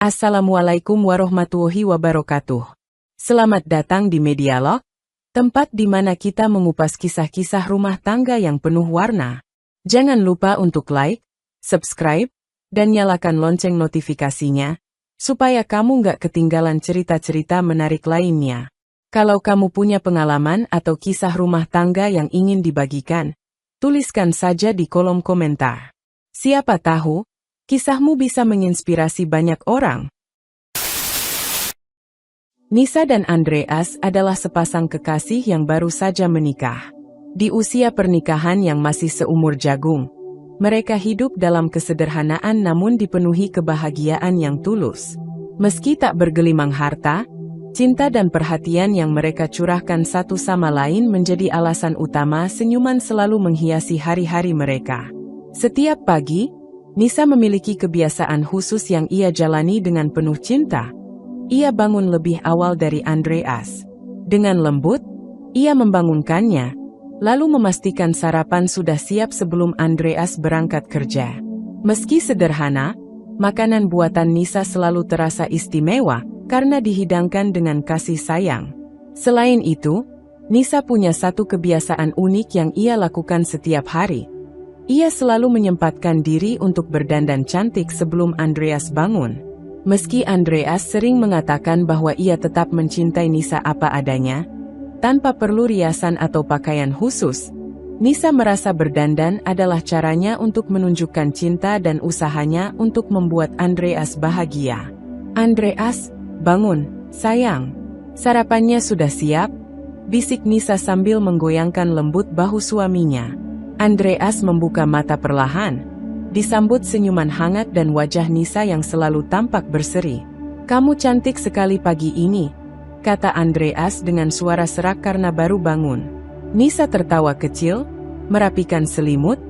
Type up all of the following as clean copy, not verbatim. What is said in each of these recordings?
Assalamualaikum warahmatullahi wabarakatuh. Selamat datang di Medialog, tempat di mana kita mengupas kisah-kisah rumah tangga yang penuh warna. Jangan lupa untuk like, subscribe, dan nyalakan lonceng notifikasinya, supaya kamu nggak ketinggalan cerita-cerita menarik lainnya. Kalau kamu punya pengalaman atau kisah rumah tangga yang ingin dibagikan, tuliskan saja di kolom komentar. Siapa tahu, kisahmu bisa menginspirasi banyak orang. Nisa dan Andreas adalah sepasang kekasih yang baru saja menikah. Di usia pernikahan yang masih seumur jagung, mereka hidup dalam kesederhanaan namun dipenuhi kebahagiaan yang tulus. Meski tak bergelimang harta, cinta dan perhatian yang mereka curahkan satu sama lain menjadi alasan utama senyuman selalu menghiasi hari-hari mereka. Setiap pagi, Nisa memiliki kebiasaan khusus yang ia jalani dengan penuh cinta. Ia bangun lebih awal dari Andreas. Dengan lembut, ia membangunkannya, lalu memastikan sarapan sudah siap sebelum Andreas berangkat kerja. Meski sederhana, makanan buatan Nisa selalu terasa istimewa karena dihidangkan dengan kasih sayang. Selain itu, Nisa punya satu kebiasaan unik yang ia lakukan setiap hari. Ia selalu menyempatkan diri untuk berdandan cantik sebelum Andreas bangun. Meski Andreas sering mengatakan bahwa ia tetap mencintai Nisa apa adanya, tanpa perlu riasan atau pakaian khusus, Nisa merasa berdandan adalah caranya untuk menunjukkan cinta dan usahanya untuk membuat Andreas bahagia. "Andreas, bangun, sayang. Sarapannya sudah siap," bisik Nisa sambil menggoyangkan lembut bahu suaminya. Andreas membuka mata perlahan, disambut senyuman hangat dan wajah Nisa yang selalu tampak berseri. "Kamu cantik sekali pagi ini," kata Andreas dengan suara serak karena baru bangun. Nisa tertawa kecil, merapikan selimut,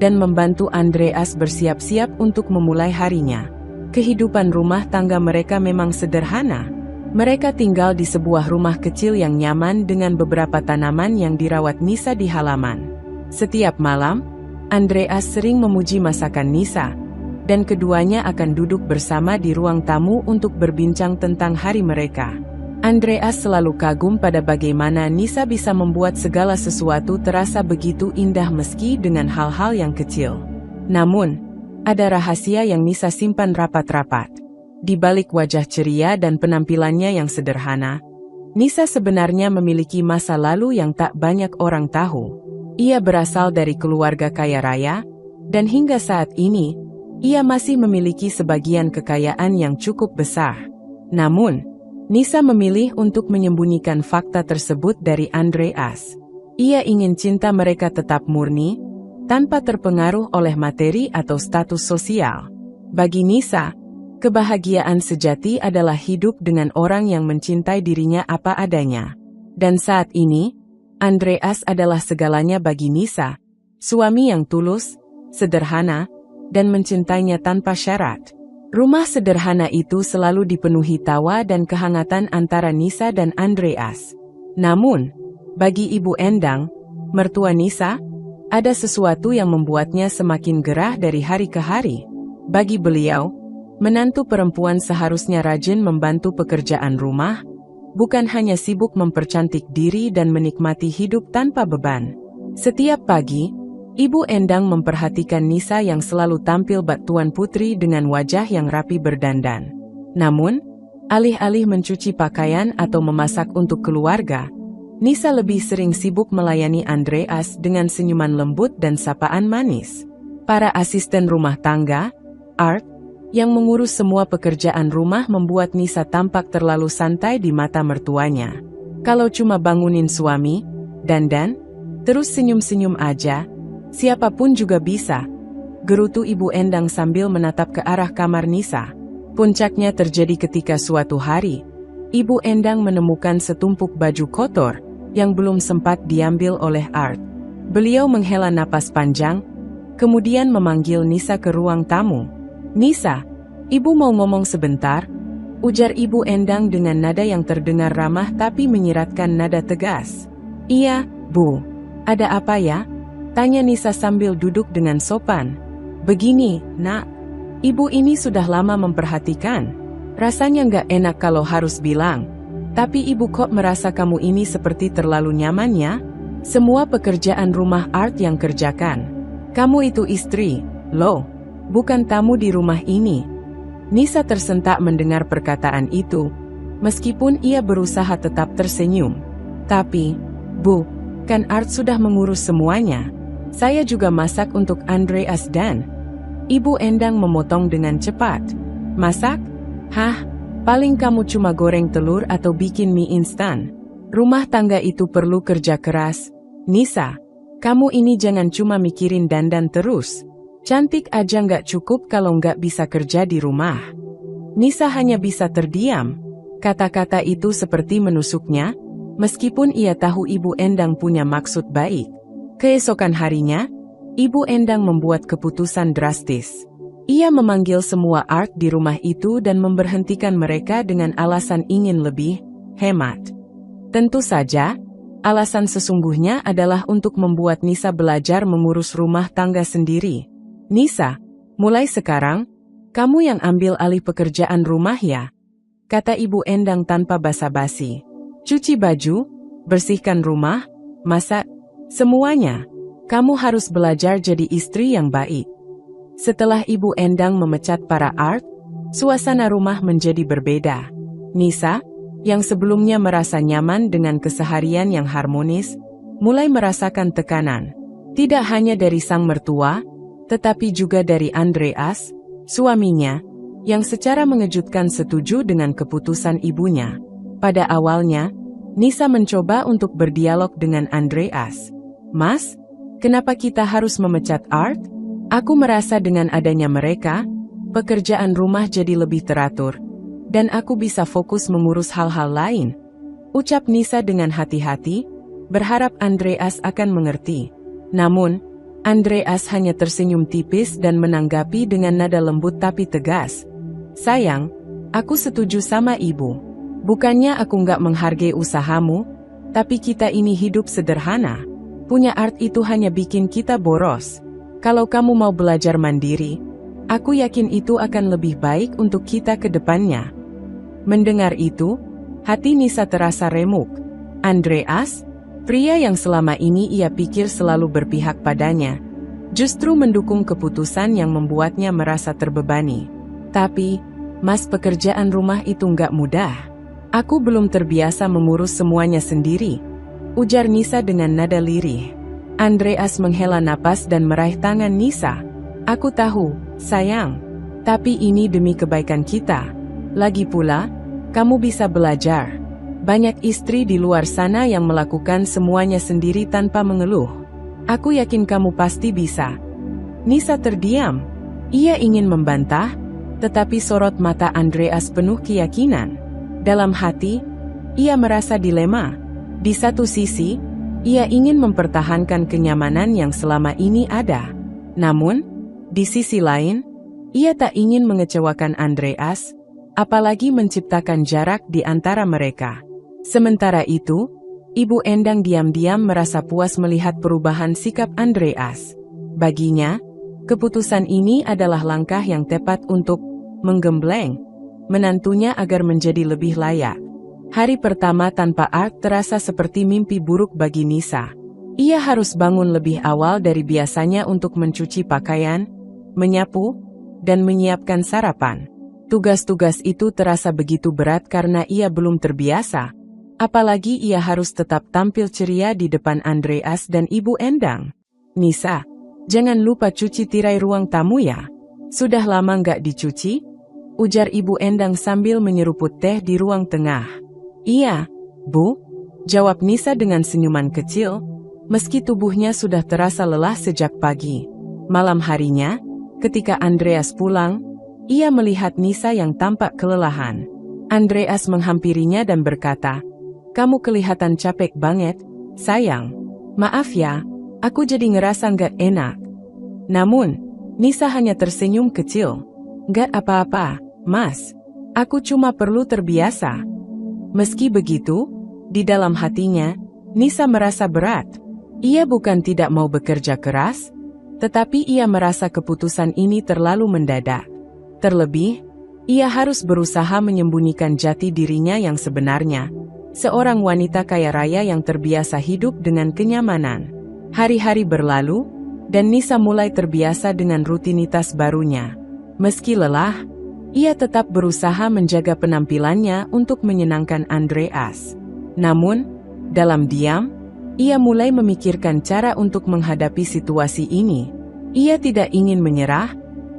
dan membantu Andreas bersiap-siap untuk memulai harinya. Kehidupan rumah tangga mereka memang sederhana. Mereka tinggal di sebuah rumah kecil yang nyaman dengan beberapa tanaman yang dirawat Nisa di halaman. Setiap malam, Andreas sering memuji masakan Nisa, dan keduanya akan duduk bersama di ruang tamu untuk berbincang tentang hari mereka. Andreas selalu kagum pada bagaimana Nisa bisa membuat segala sesuatu terasa begitu indah meski dengan hal-hal yang kecil. Namun, ada rahasia yang Nisa simpan rapat-rapat. Di balik wajah ceria dan penampilannya yang sederhana, Nisa sebenarnya memiliki masa lalu yang tak banyak orang tahu. Ia berasal dari keluarga kaya raya, dan hingga saat ini, ia masih memiliki sebagian kekayaan yang cukup besar. Namun, Nisa memilih untuk menyembunyikan fakta tersebut dari Andreas. Ia ingin cinta mereka tetap murni, tanpa terpengaruh oleh materi atau status sosial. Bagi Nisa, kebahagiaan sejati adalah hidup dengan orang yang mencintai dirinya apa adanya. Dan saat ini, Andreas adalah segalanya bagi Nisa, suami yang tulus, sederhana, dan mencintainya tanpa syarat. Rumah sederhana itu selalu dipenuhi tawa dan kehangatan antara Nisa dan Andreas. Namun, bagi Ibu Endang, mertua Nisa, ada sesuatu yang membuatnya semakin gerah dari hari ke hari. Bagi beliau, menantu perempuan seharusnya rajin membantu pekerjaan rumah, bukan hanya sibuk mempercantik diri dan menikmati hidup tanpa beban. Setiap pagi, Ibu Endang memperhatikan Nisa yang selalu tampil bak tuan putri dengan wajah yang rapi berdandan. Namun, alih-alih mencuci pakaian atau memasak untuk keluarga, Nisa lebih sering sibuk melayani Andreas dengan senyuman lembut dan sapaan manis. Para asisten rumah tangga, Art, yang mengurus semua pekerjaan rumah membuat Nisa tampak terlalu santai di mata mertuanya. Kalau cuma bangunin suami, dandan, terus senyum-senyum aja, siapapun juga bisa, gerutu Ibu Endang sambil menatap ke arah kamar Nisa. Puncaknya terjadi ketika suatu hari, Ibu Endang menemukan setumpuk baju kotor yang belum sempat diambil oleh Art. Beliau menghela napas panjang, kemudian memanggil Nisa ke ruang tamu. "Nisa, Ibu mau ngomong sebentar," ujar Ibu Endang dengan nada yang terdengar ramah tapi menyiratkan nada tegas. "Iya, Bu. Ada apa ya?" tanya Nisa sambil duduk dengan sopan. "Begini, Nak. Ibu ini sudah lama memperhatikan Rasanya nggak enak kalau harus bilang. Tapi ibu kok merasa kamu ini seperti terlalu nyaman ya? Semua pekerjaan rumah Art yang kerjakan. Kamu itu istri, loh, bukan tamu di rumah ini. Nisa tersentak mendengar perkataan itu, meskipun ia berusaha tetap tersenyum. Tapi, Bu, kan Art sudah mengurus semuanya. Saya juga masak untuk Andreas dan... Ibu Endang memotong dengan cepat. Masak? Hah? Paling kamu cuma goreng telur atau bikin mie instan. Rumah tangga itu perlu kerja keras. Nisa, kamu ini jangan cuma mikirin dandan terus. Cantik aja nggak cukup kalau nggak bisa kerja di rumah. Nisa hanya bisa terdiam. Kata-kata itu seperti menusuknya, meskipun ia tahu Ibu Endang punya maksud baik. Keesokan harinya, Ibu Endang membuat keputusan drastis. Ia memanggil semua Art di rumah itu dan memberhentikan mereka dengan alasan ingin lebih hemat. Tentu saja, alasan sesungguhnya adalah untuk membuat Nisa belajar mengurus rumah tangga sendiri. Nisa, mulai sekarang, kamu yang ambil alih pekerjaan rumah ya? Kata Ibu Endang tanpa basa-basi. Cuci baju, bersihkan rumah, masak, semuanya. Kamu harus belajar jadi istri yang baik. Setelah Ibu Endang memecat para Art, suasana rumah menjadi berbeda. Nisa, yang sebelumnya merasa nyaman dengan keseharian yang harmonis, mulai merasakan tekanan. Tidak hanya dari sang mertua, tetapi juga dari Andreas, suaminya, yang secara mengejutkan setuju dengan keputusan ibunya. Pada awalnya, Nisa mencoba untuk berdialog dengan Andreas. Mas, kenapa kita harus memecat Art? Aku merasa dengan adanya mereka, pekerjaan rumah jadi lebih teratur, dan aku bisa fokus mengurus hal-hal lain. Ucap Nisa dengan hati-hati, berharap Andreas akan mengerti. Namun, Andreas hanya tersenyum tipis dan menanggapi dengan nada lembut tapi tegas. Sayang, aku setuju sama ibu. Bukannya aku nggak menghargai usahamu, tapi kita ini hidup sederhana. Punya Art itu hanya bikin kita boros. Kalau kamu mau belajar mandiri, aku yakin itu akan lebih baik untuk kita ke depannya. Mendengar itu, hati Nisa terasa remuk. Andreas, pria yang selama ini ia pikir selalu berpihak padanya, justru mendukung keputusan yang membuatnya merasa terbebani. Tapi, Mas, pekerjaan rumah itu nggak mudah. Aku belum terbiasa mengurus semuanya sendiri, ujar Nisa dengan nada lirih. Andreas menghela napas dan meraih tangan Nisa. Aku tahu, sayang. Tapi ini demi kebaikan kita. Lagi pula, kamu bisa belajar. Banyak istri di luar sana yang melakukan semuanya sendiri tanpa mengeluh. Aku yakin kamu pasti bisa. Nisa terdiam. Ia ingin membantah, tetapi sorot mata Andreas penuh keyakinan. Dalam hati, ia merasa dilema. Di satu sisi, ia ingin mempertahankan kenyamanan yang selama ini ada. Namun, di sisi lain, ia tak ingin mengecewakan Andreas, apalagi menciptakan jarak di antara mereka. Sementara itu, Ibu Endang diam-diam merasa puas melihat perubahan sikap Andreas. Baginya, keputusan ini adalah langkah yang tepat untuk menggembleng menantunya agar menjadi lebih layak. Hari pertama tanpa Art terasa seperti mimpi buruk bagi Nisa. Ia harus bangun lebih awal dari biasanya untuk mencuci pakaian, menyapu, dan menyiapkan sarapan. Tugas-tugas itu terasa begitu berat karena ia belum terbiasa. Apalagi ia harus tetap tampil ceria di depan Andreas dan Ibu Endang. Nisa, jangan lupa cuci tirai ruang tamu ya. Sudah lama nggak dicuci? Ujar Ibu Endang sambil menyeruput teh di ruang tengah. Iya, Bu, jawab Nisa dengan senyuman kecil, meski tubuhnya sudah terasa lelah sejak pagi. Malam harinya, ketika Andreas pulang, ia melihat Nisa yang tampak kelelahan. Andreas menghampirinya dan berkata, "Kamu kelihatan capek banget, sayang. Maaf ya, aku jadi ngerasa nggak enak." Namun, Nisa hanya tersenyum kecil. "Nggak apa-apa, Mas. Aku cuma perlu terbiasa." Meski begitu, di dalam hatinya, Nisa merasa berat. Ia bukan tidak mau bekerja keras, tetapi ia merasa keputusan ini terlalu mendadak. Terlebih, Ia harus berusaha menyembunyikan jati dirinya yang sebenarnya. Seorang wanita kaya raya yang terbiasa hidup dengan kenyamanan. Hari-hari berlalu, dan Nisa mulai terbiasa dengan rutinitas barunya. Meski lelah, ia tetap berusaha menjaga penampilannya untuk menyenangkan Andreas. Namun, dalam diam, ia mulai memikirkan cara untuk menghadapi situasi ini. Ia tidak ingin menyerah,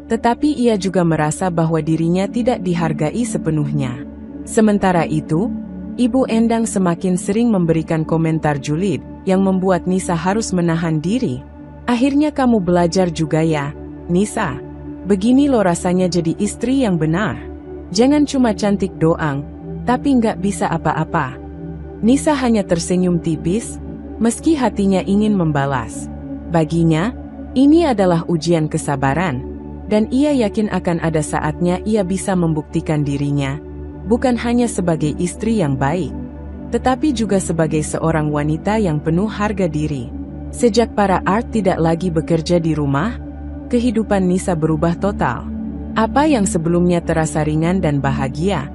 tetapi ia juga merasa bahwa dirinya tidak dihargai sepenuhnya. Sementara itu, Ibu Endang semakin sering memberikan komentar julid, yang membuat Nisa harus menahan diri. Akhirnya kamu belajar juga ya, Nisa. Begini lo rasanya jadi istri yang benar. Jangan cuma cantik doang, tapi nggak bisa apa-apa. Nisa hanya tersenyum tipis, meski hatinya ingin membalas. Baginya, ini adalah ujian kesabaran. Dan ia yakin akan ada saatnya ia bisa membuktikan dirinya, bukan hanya sebagai istri yang baik, tetapi juga sebagai seorang wanita yang penuh harga diri. Sejak para Art tidak lagi bekerja di rumah, kehidupan Nisa berubah total. Apa yang sebelumnya terasa ringan dan bahagia,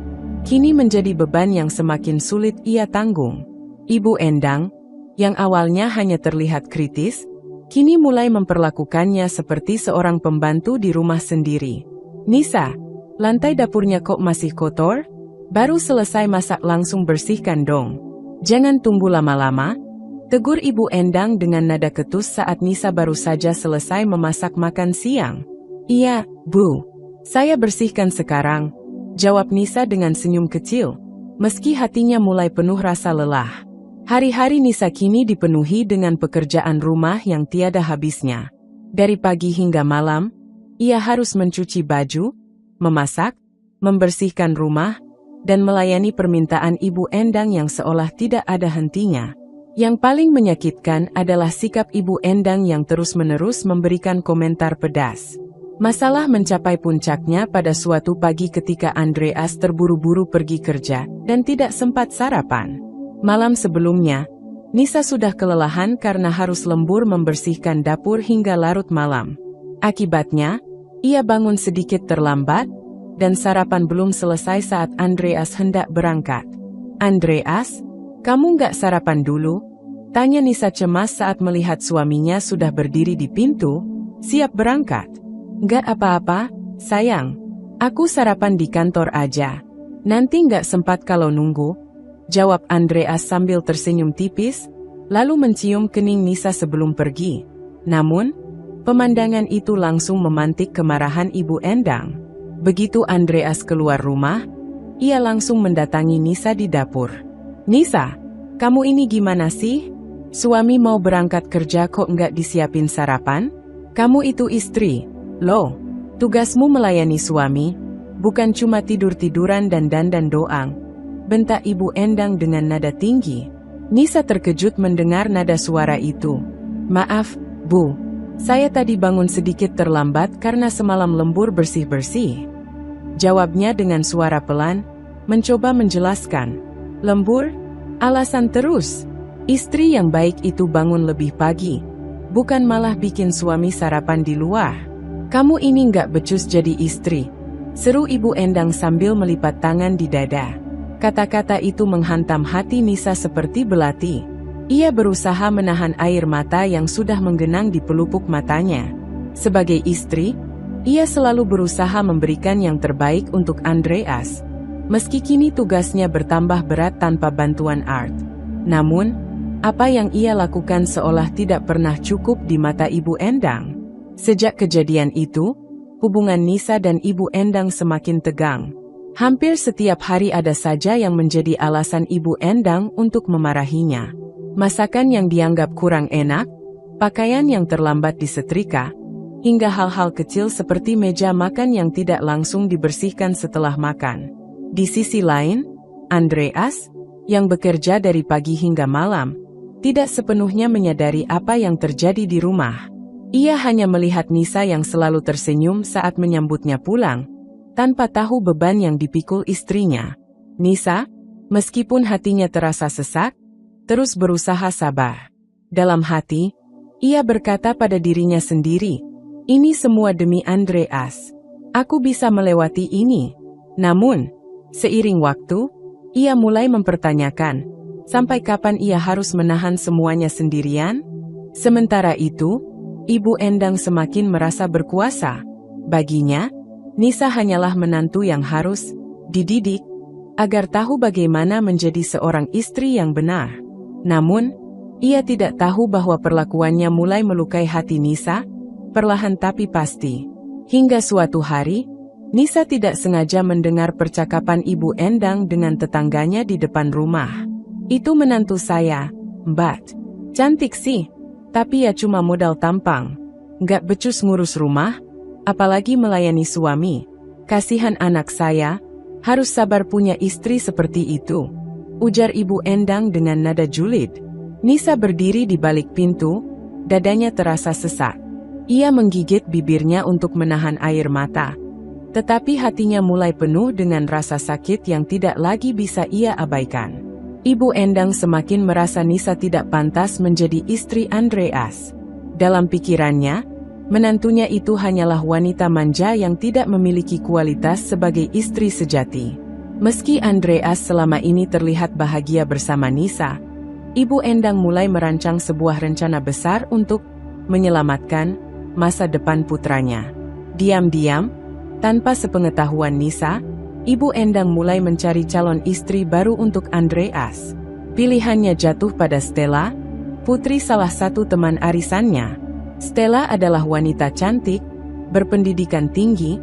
kini menjadi beban yang semakin sulit ia tanggung. Ibu Endang, yang awalnya hanya terlihat kritis, kini mulai memperlakukannya seperti seorang pembantu di rumah sendiri. Nisa, lantai dapurnya kok masih kotor? Baru selesai masak langsung bersihkan dong. Jangan tunggu lama-lama, tegur Ibu Endang dengan nada ketus saat Nisa baru saja selesai memasak makan siang. Iya, Bu. Saya bersihkan sekarang, jawab Nisa dengan senyum kecil, meski hatinya mulai penuh rasa lelah. Hari-hari Nisa kini dipenuhi dengan pekerjaan rumah yang tiada habisnya. Dari pagi hingga malam, ia harus mencuci baju, memasak, membersihkan rumah, dan melayani permintaan Ibu Endang yang seolah tidak ada hentinya. Yang paling menyakitkan adalah sikap Ibu Endang yang terus-menerus memberikan komentar pedas. Masalah mencapai puncaknya pada suatu pagi ketika Andreas terburu-buru pergi kerja dan tidak sempat sarapan. Malam sebelumnya, Nisa sudah kelelahan karena harus lembur membersihkan dapur hingga larut malam. Akibatnya, ia bangun sedikit terlambat, dan sarapan belum selesai saat Andreas hendak berangkat. Andreas, kamu nggak sarapan dulu? Tanya Nisa cemas saat melihat suaminya sudah berdiri di pintu, siap berangkat. Nggak apa-apa, sayang. Aku sarapan di kantor aja. Nanti nggak sempat kalau nunggu, jawab Andreas sambil tersenyum tipis, lalu mencium kening Nisa sebelum pergi. Namun, pemandangan itu langsung memantik kemarahan Ibu Endang. Begitu Andreas keluar rumah, ia langsung mendatangi Nisa di dapur. Nisa, kamu ini gimana sih? Suami mau berangkat kerja kok nggak disiapin sarapan? Kamu itu istri, loh. Tugasmu melayani suami, bukan cuma tidur-tiduran dan dandan doang, bentak Ibu Endang dengan nada tinggi. Nisa terkejut mendengar nada suara itu. Maaf, Bu. Saya tadi bangun sedikit terlambat karena semalam lembur bersih-bersih. Jawabnya dengan suara pelan, mencoba menjelaskan. Lembur? Alasan terus. Istri yang baik itu bangun lebih pagi, bukan malah bikin suami sarapan di luar. Kamu ini nggak becus jadi istri, seru Ibu Endang sambil melipat tangan di dada. Kata-kata itu menghantam hati Nisa seperti belati. Ia berusaha menahan air mata yang sudah menggenang di pelupuk matanya. Sebagai istri, ia selalu berusaha memberikan yang terbaik untuk Andreas, meski kini tugasnya bertambah berat tanpa bantuan Art. Namun, apa yang ia lakukan seolah tidak pernah cukup di mata Ibu Endang. Sejak kejadian itu, hubungan Nisa dan Ibu Endang semakin tegang. Hampir setiap hari ada saja yang menjadi alasan Ibu Endang untuk memarahinya. Masakan yang dianggap kurang enak, pakaian yang terlambat disetrika, hingga hal-hal kecil seperti meja makan yang tidak langsung dibersihkan setelah makan. Di sisi lain, Andreas, yang bekerja dari pagi hingga malam, tidak sepenuhnya menyadari apa yang terjadi di rumah. Ia hanya melihat Nisa yang selalu tersenyum saat menyambutnya pulang, tanpa tahu beban yang dipikul istrinya. Nisa, meskipun hatinya terasa sesak, terus berusaha sabar. Dalam hati, ia berkata pada dirinya sendiri, ini semua demi Andreas. Aku bisa melewati ini. Namun, seiring waktu, ia mulai mempertanyakan, sampai kapan ia harus menahan semuanya sendirian? Sementara itu, Ibu Endang semakin merasa berkuasa. Baginya, Nisa hanyalah menantu yang harus dididik agar tahu bagaimana menjadi seorang istri yang benar. Namun, ia tidak tahu bahwa perlakuannya mulai melukai hati Nisa, perlahan tapi pasti. Hingga suatu hari, Nisa tidak sengaja mendengar percakapan Ibu Endang dengan tetangganya di depan rumah. "Itu menantu saya, Mbak. Cantik sih, tapi ya cuma modal tampang. Nggak becus ngurus rumah, apalagi melayani suami. Kasihan anak saya, harus sabar punya istri seperti itu," ujar Ibu Endang dengan nada julid. Nisa berdiri di balik pintu, dadanya terasa sesak. Ia menggigit bibirnya untuk menahan air mata. Tetapi hatinya mulai penuh dengan rasa sakit yang tidak lagi bisa ia abaikan. Ibu Endang semakin merasa Nisa tidak pantas menjadi istri Andreas. Dalam pikirannya, menantunya itu hanyalah wanita manja yang tidak memiliki kualitas sebagai istri sejati. Meski Andreas selama ini terlihat bahagia bersama Nisa, Ibu Endang mulai merancang sebuah rencana besar untuk menyelamatkan masa depan putranya. Diam-diam, tanpa sepengetahuan Nisa, Ibu Endang mulai mencari calon istri baru untuk Andreas. Pilihannya jatuh pada Stella, putri salah satu teman arisannya. Stella adalah wanita cantik, berpendidikan tinggi,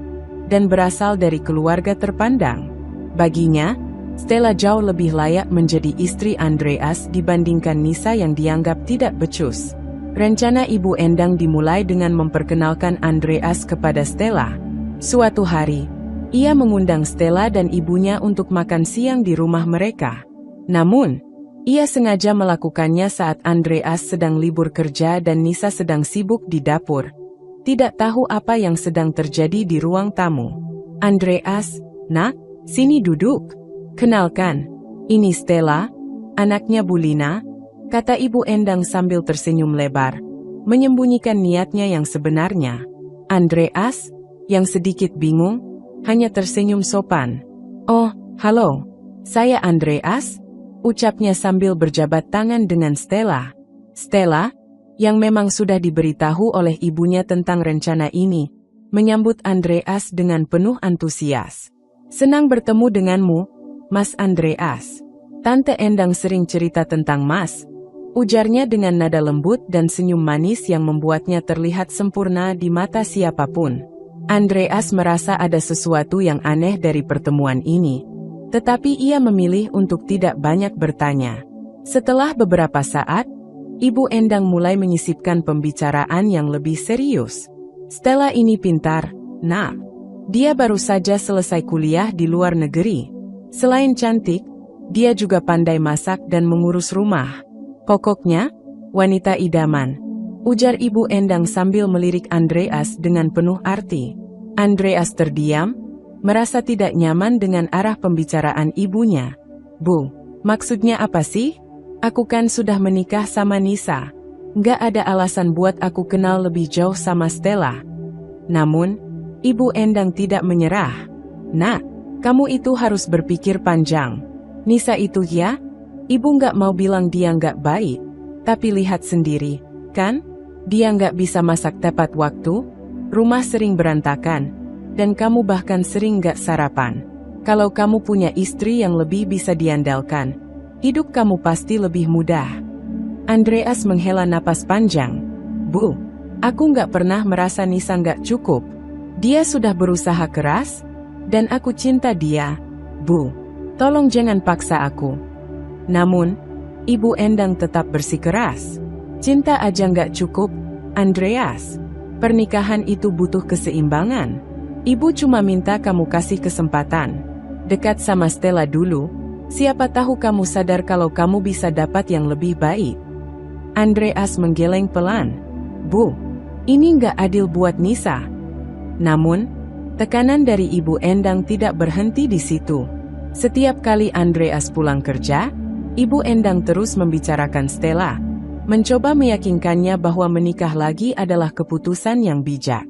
dan berasal dari keluarga terpandang. Baginya, Stella jauh lebih layak menjadi istri Andreas dibandingkan Nisa yang dianggap tidak becus. Rencana Ibu Endang dimulai dengan memperkenalkan Andreas kepada Stella. Suatu hari, ia mengundang Stella dan ibunya untuk makan siang di rumah mereka. Namun, ia sengaja melakukannya saat Andreas sedang libur kerja dan Nisa sedang sibuk di dapur. Tidak tahu apa yang sedang terjadi di ruang tamu. "Andreas, nak, sini duduk. Kenalkan, ini Stella, anaknya Bulina," kata Ibu Endang sambil tersenyum lebar, menyembunyikan niatnya yang sebenarnya. Andreas, yang sedikit bingung, hanya tersenyum sopan. "Oh, halo, saya Andreas," ucapnya sambil berjabat tangan dengan Stella. Stella, yang memang sudah diberitahu oleh ibunya tentang rencana ini, menyambut Andreas dengan penuh antusias. "Senang bertemu denganmu, Mas Andreas. Tante Endang sering cerita tentang Mas," ujarnya dengan nada lembut dan senyum manis yang membuatnya terlihat sempurna di mata siapapun. Andreas merasa ada sesuatu yang aneh dari pertemuan ini, tetapi ia memilih untuk tidak banyak bertanya. Setelah beberapa saat, Ibu Endang mulai menyisipkan pembicaraan yang lebih serius. "Stella ini pintar, nak. Dia baru saja selesai kuliah di luar negeri. Selain cantik, dia juga pandai masak dan mengurus rumah. Pokoknya, wanita idaman," ujar Ibu Endang sambil melirik Andreas dengan penuh arti. Andreas terdiam, merasa tidak nyaman dengan arah pembicaraan ibunya. "Bu, maksudnya apa sih? Aku kan sudah menikah sama Nisa. Nggak ada alasan buat aku kenal lebih jauh sama Stella." Namun, Ibu Endang tidak menyerah. "Nak, kamu itu harus berpikir panjang. Nisa itu ya, ibu nggak mau bilang dia nggak baik, tapi lihat sendiri, kan? Dia nggak bisa masak tepat waktu, rumah sering berantakan, dan kamu bahkan sering nggak sarapan. Kalau kamu punya istri yang lebih bisa diandalkan, hidup kamu pasti lebih mudah." Andreas menghela napas panjang. "Bu, aku nggak pernah merasa Nisa nggak cukup. Dia sudah berusaha keras, dan aku cinta dia. Bu, tolong jangan paksa aku." Namun, Ibu Endang tetap bersikeras. "Cinta aja nggak cukup, Andreas. Pernikahan itu butuh keseimbangan. Ibu cuma minta kamu kasih kesempatan dekat sama Stella dulu. Siapa tahu kamu sadar kalau kamu bisa dapat yang lebih baik." Andreas menggeleng pelan. "Bu, ini nggak adil buat Nisa." Namun, tekanan dari Ibu Endang tidak berhenti di situ. Setiap kali Andreas pulang kerja, Ibu Endang terus membicarakan Stella, mencoba meyakinkannya bahwa menikah lagi adalah keputusan yang bijak.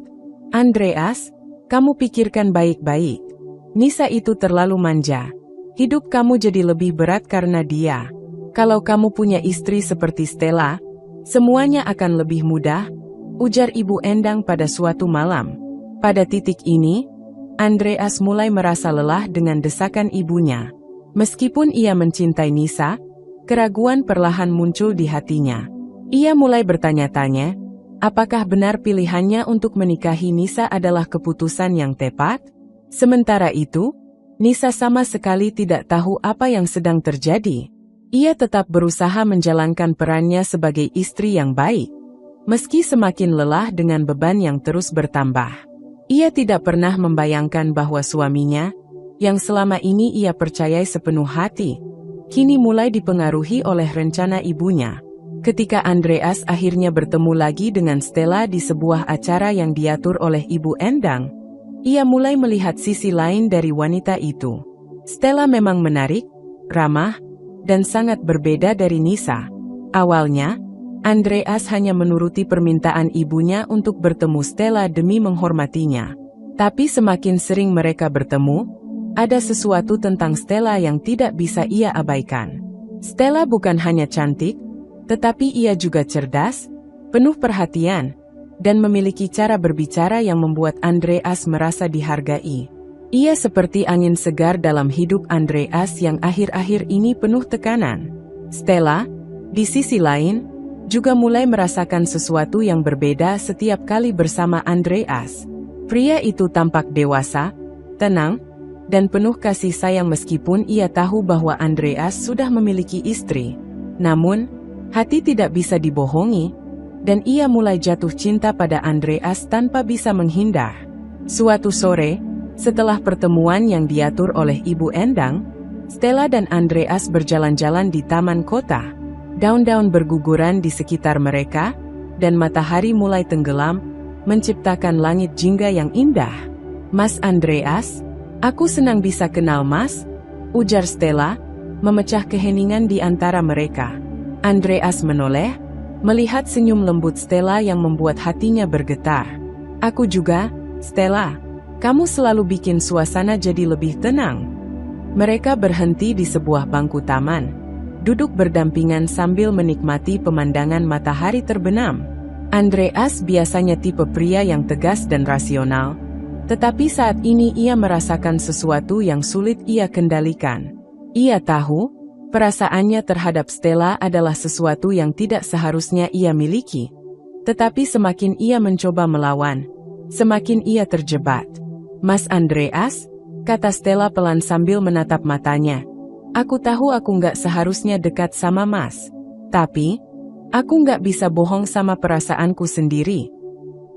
"Andreas, kamu pikirkan baik-baik. Nisa itu terlalu manja. Hidup kamu jadi lebih berat karena dia. Kalau kamu punya istri seperti Stella, semuanya akan lebih mudah, ujar Ibu Endang pada suatu malam. Pada titik ini, Andreas mulai merasa lelah dengan desakan ibunya. Meskipun ia mencintai Nisa, keraguan perlahan muncul di hatinya. Ia mulai bertanya-tanya, apakah benar pilihannya untuk menikahi Nisa adalah keputusan yang tepat? Sementara itu, Nisa sama sekali tidak tahu apa yang sedang terjadi. Ia tetap berusaha menjalankan perannya sebagai istri yang baik. Meski semakin lelah dengan beban yang terus bertambah. Ia tidak pernah membayangkan bahwa suaminya, yang selama ini ia percayai sepenuh hati, kini mulai dipengaruhi oleh rencana ibunya. Ketika Andreas akhirnya bertemu lagi dengan Stella di sebuah acara yang diatur oleh Ibu Endang, ia mulai melihat sisi lain dari wanita itu. Stella memang menarik, ramah, dan sangat berbeda dari Nisa. Awalnya, Andreas hanya menuruti permintaan ibunya untuk bertemu Stella demi menghormatinya. Tapi semakin sering mereka bertemu, ada sesuatu tentang Stella yang tidak bisa ia abaikan. Stella bukan hanya cantik, tetapi ia juga cerdas, penuh perhatian, dan memiliki cara berbicara yang membuat Andreas merasa dihargai. Ia seperti angin segar dalam hidup Andreas yang akhir-akhir ini penuh tekanan. Stella, di sisi lain, juga mulai merasakan sesuatu yang berbeda setiap kali bersama Andreas. Pria itu tampak dewasa, tenang, dan penuh kasih sayang meskipun ia tahu bahwa Andreas sudah memiliki istri. Namun, hati tidak bisa dibohongi, dan ia mulai jatuh cinta pada Andreas tanpa bisa menghindar. Suatu sore, setelah pertemuan yang diatur oleh Ibu Endang, Stella dan Andreas berjalan-jalan di taman kota. Daun-daun berguguran di sekitar mereka, dan matahari mulai tenggelam, menciptakan langit jingga yang indah. "Mas Andreas, aku senang bisa kenal Mas," ujar Stella, memecah keheningan di antara mereka. Andreas menoleh, melihat senyum lembut Stella yang membuat hatinya bergetar. "Aku juga, Stella. Kamu selalu bikin suasana jadi lebih tenang." Mereka berhenti di sebuah bangku taman, duduk berdampingan sambil menikmati pemandangan matahari terbenam. Andreas biasanya tipe pria yang tegas dan rasional, tetapi saat ini ia merasakan sesuatu yang sulit ia kendalikan. Ia tahu, perasaannya terhadap Stella adalah sesuatu yang tidak seharusnya ia miliki. Tetapi semakin ia mencoba melawan, semakin ia terjebak. "Mas Andreas," kata Stella pelan sambil menatap matanya. "Aku tahu aku nggak seharusnya dekat sama Mas. Tapi, aku nggak bisa bohong sama perasaanku sendiri."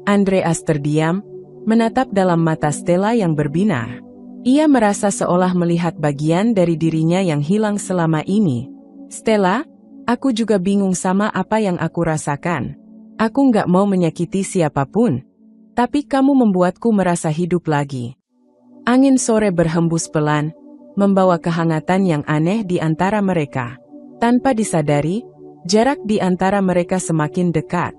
Andreas terdiam, menatap dalam mata Stella yang berbinar. Ia merasa seolah melihat bagian dari dirinya yang hilang selama ini. "Stella, aku juga bingung sama apa yang aku rasakan. Aku nggak mau menyakiti siapapun, tapi kamu membuatku merasa hidup lagi." Angin sore berhembus pelan, membawa kehangatan yang aneh di antara mereka. Tanpa disadari, jarak di antara mereka semakin dekat.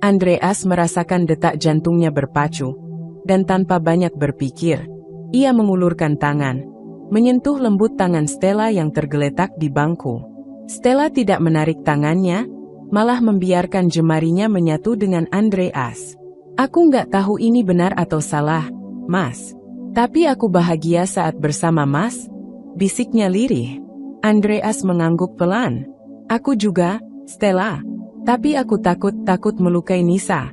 Andreas merasakan detak jantungnya berpacu, dan tanpa banyak berpikir, ia mengulurkan tangan, menyentuh lembut tangan Stella yang tergeletak di bangku. Stella tidak menarik tangannya, malah membiarkan jemarinya menyatu dengan Andreas. "Aku nggak tahu ini benar atau salah, Mas. Tapi aku bahagia saat bersama Mas," bisiknya lirih. Andreas mengangguk pelan. "Aku juga, Stella. Tapi aku takut melukai Nisa."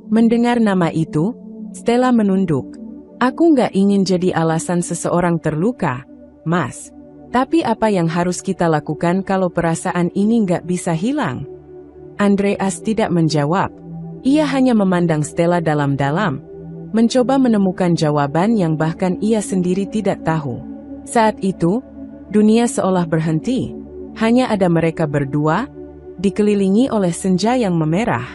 Mendengar nama itu, Stella menunduk. "Aku nggak ingin jadi alasan seseorang terluka, Mas. Tapi apa yang harus kita lakukan kalau perasaan ini nggak bisa hilang?" Andreas tidak menjawab. Ia hanya memandang Stella dalam-dalam, mencoba menemukan jawaban yang bahkan ia sendiri tidak tahu. Saat itu, dunia seolah berhenti. Hanya ada mereka berdua, dikelilingi oleh senja yang memerah.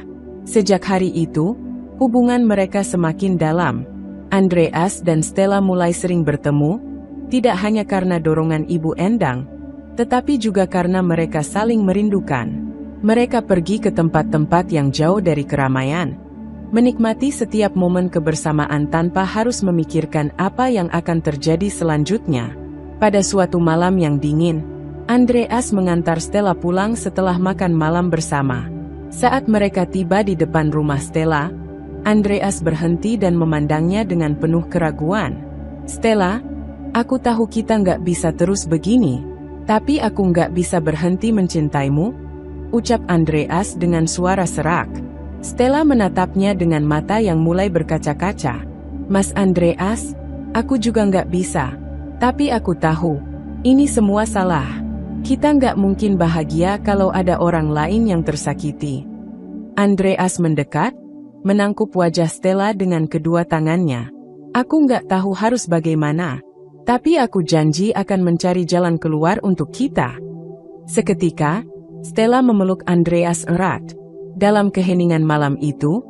Sejak hari itu, hubungan mereka semakin dalam. Andreas dan Stella mulai sering bertemu, tidak hanya karena dorongan Ibu Endang, tetapi juga karena mereka saling merindukan. Mereka pergi ke tempat-tempat yang jauh dari keramaian, Menikmati setiap momen kebersamaan tanpa harus memikirkan apa yang akan terjadi selanjutnya. Pada suatu malam yang dingin, Andreas mengantar Stella pulang setelah makan malam bersama. Saat mereka tiba di depan rumah Stella, Andreas berhenti dan memandangnya dengan penuh keraguan. "Stella, aku tahu kita nggak bisa terus begini, tapi aku nggak bisa berhenti mencintaimu," ucap Andreas dengan suara serak. Stella menatapnya dengan mata yang mulai berkaca-kaca. "Mas Andreas, aku juga nggak bisa. Tapi aku tahu, ini semua salah. Kita nggak mungkin bahagia kalau ada orang lain yang tersakiti." Andreas mendekat, menangkup wajah Stella dengan kedua tangannya. "Aku nggak tahu harus bagaimana, tapi aku janji akan mencari jalan keluar untuk kita." Seketika, Stella memeluk Andreas erat. Dalam keheningan malam itu,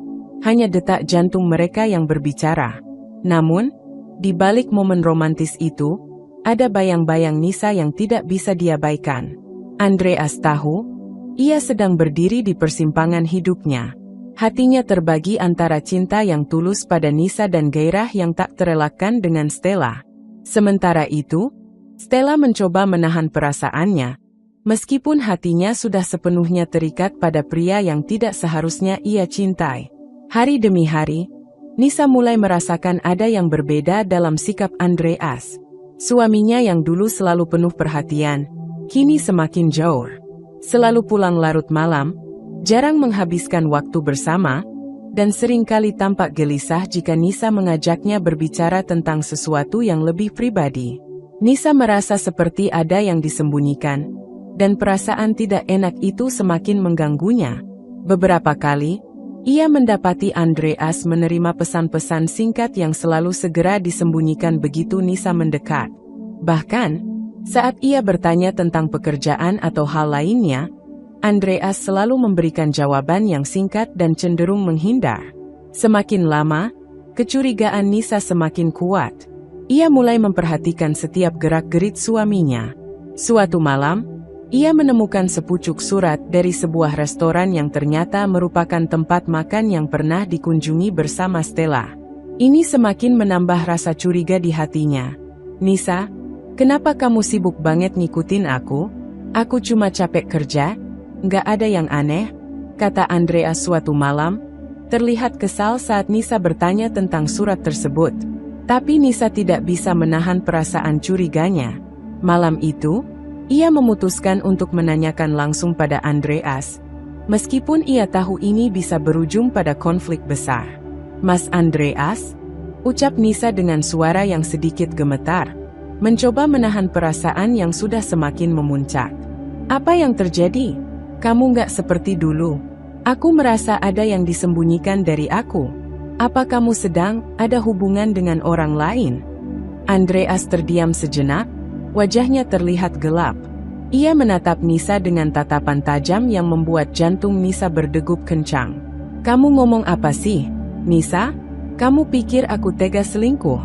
hanya detak jantung mereka yang berbicara. Namun, di balik momen romantis itu, ada bayang-bayang Nisa yang tidak bisa diabaikan. Andreas tahu, ia sedang berdiri di persimpangan hidupnya. Hatinya terbagi antara cinta yang tulus pada Nisa dan gairah yang tak terelakkan dengan Stella. Sementara itu, Stella mencoba menahan perasaannya, meskipun hatinya sudah sepenuhnya terikat pada pria yang tidak seharusnya ia cintai. Hari demi hari, Nisa mulai merasakan ada yang berbeda dalam sikap Andreas. Suaminya yang dulu selalu penuh perhatian, kini semakin jauh. Selalu pulang larut malam, jarang menghabiskan waktu bersama, dan seringkali tampak gelisah jika Nisa mengajaknya berbicara tentang sesuatu yang lebih pribadi. Nisa merasa seperti ada yang disembunyikan, dan perasaan tidak enak itu semakin mengganggunya. Beberapa kali, ia mendapati Andreas menerima pesan-pesan singkat yang selalu segera disembunyikan begitu Nisa mendekat. Bahkan, saat ia bertanya tentang pekerjaan atau hal lainnya, Andreas selalu memberikan jawaban yang singkat dan cenderung menghindar. Semakin lama, kecurigaan Nisa semakin kuat. Ia mulai memperhatikan setiap gerak-gerik suaminya. Suatu malam, ia menemukan sepucuk surat dari sebuah restoran yang ternyata merupakan tempat makan yang pernah dikunjungi bersama Stella. Ini semakin menambah rasa curiga di hatinya. "Nisa, kenapa kamu sibuk banget ngikutin aku? Aku cuma capek kerja, nggak ada yang aneh," kata Andreas suatu malam, terlihat kesal saat Nisa bertanya tentang surat tersebut. Tapi Nisa tidak bisa menahan perasaan curiganya. Malam itu, ia memutuskan untuk menanyakan langsung pada Andreas, meskipun ia tahu ini bisa berujung pada konflik besar. "Mas Andreas," ucap Nisa dengan suara yang sedikit gemetar, mencoba menahan perasaan yang sudah semakin memuncak. "Apa yang terjadi? Kamu nggak seperti dulu. Aku merasa ada yang disembunyikan dari aku. Apa kamu sedang ada hubungan dengan orang lain?" Andreas terdiam sejenak. Wajahnya terlihat gelap. Ia menatap Nisa dengan tatapan tajam yang membuat jantung Nisa berdegup kencang. "Kamu ngomong apa sih, Nisa? Kamu pikir aku tega selingkuh?"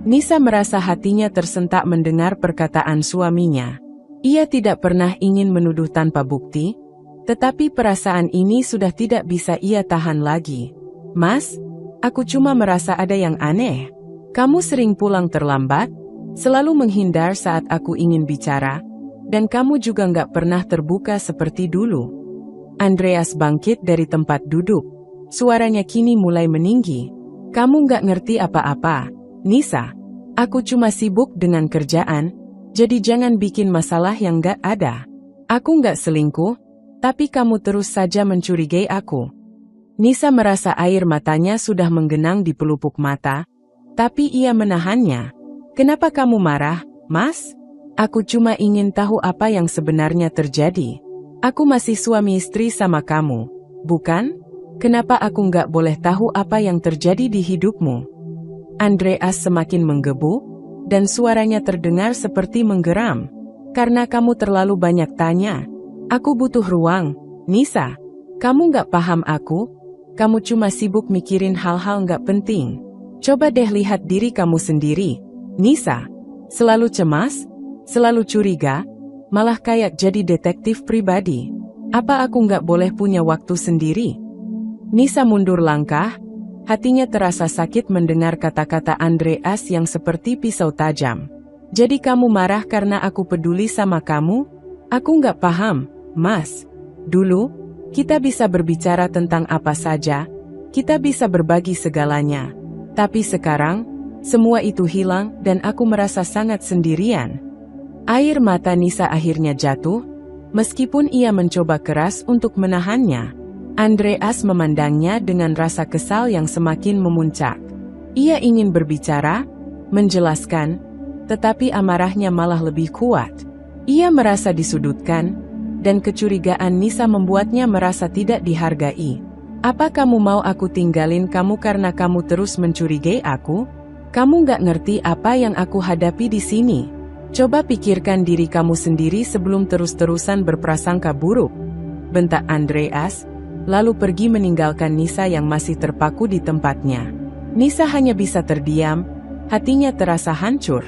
Nisa merasa hatinya tersentak mendengar perkataan suaminya. Ia tidak pernah ingin menuduh tanpa bukti, tetapi perasaan ini sudah tidak bisa ia tahan lagi. "Mas, aku cuma merasa ada yang aneh. Kamu sering pulang terlambat, selalu menghindar saat aku ingin bicara, dan kamu juga nggak pernah terbuka seperti dulu." Andreas bangkit dari tempat duduk. Suaranya kini mulai meninggi. "Kamu nggak ngerti apa-apa, Nisa. Aku cuma sibuk dengan kerjaan, jadi jangan bikin masalah yang nggak ada. Aku nggak selingkuh, tapi kamu terus saja mencurigai aku." Nisa merasa air matanya sudah menggenang di pelupuk mata, tapi ia menahannya. "Kenapa kamu marah, Mas? Aku cuma ingin tahu apa yang sebenarnya terjadi. Aku masih suami istri sama kamu, bukan? Kenapa aku nggak boleh tahu apa yang terjadi di hidupmu?" Andreas semakin menggebu, dan suaranya terdengar seperti menggeram. "Karena kamu terlalu banyak tanya. Aku butuh ruang, Nisa. Kamu nggak paham aku. Kamu cuma sibuk mikirin hal-hal nggak penting. Coba deh lihat diri kamu sendiri, Nisa. Selalu cemas, selalu curiga, malah kayak jadi detektif pribadi. Apa aku nggak boleh punya waktu sendiri?" Nisa mundur langkah, hatinya terasa sakit mendengar kata-kata Andreas yang seperti pisau tajam. Jadi kamu marah karena aku peduli sama kamu? Aku nggak paham, Mas. Dulu, kita bisa berbicara tentang apa saja, kita bisa berbagi segalanya. Tapi sekarang, semua itu hilang dan aku merasa sangat sendirian. Air mata Nisa akhirnya jatuh, meskipun ia mencoba keras untuk menahannya. Andreas memandangnya dengan rasa kesal yang semakin memuncak. Ia ingin berbicara, menjelaskan, tetapi amarahnya malah lebih kuat. Ia merasa disudutkan, dan kecurigaan Nisa membuatnya merasa tidak dihargai. Apa kamu mau aku tinggalin kamu karena kamu terus mencurigai aku? Kamu nggak ngerti apa yang aku hadapi di sini. Coba pikirkan diri kamu sendiri sebelum terus-terusan berprasangka buruk. Bentak Andreas, lalu pergi meninggalkan Nisa yang masih terpaku di tempatnya. Nisa hanya bisa terdiam, hatinya terasa hancur.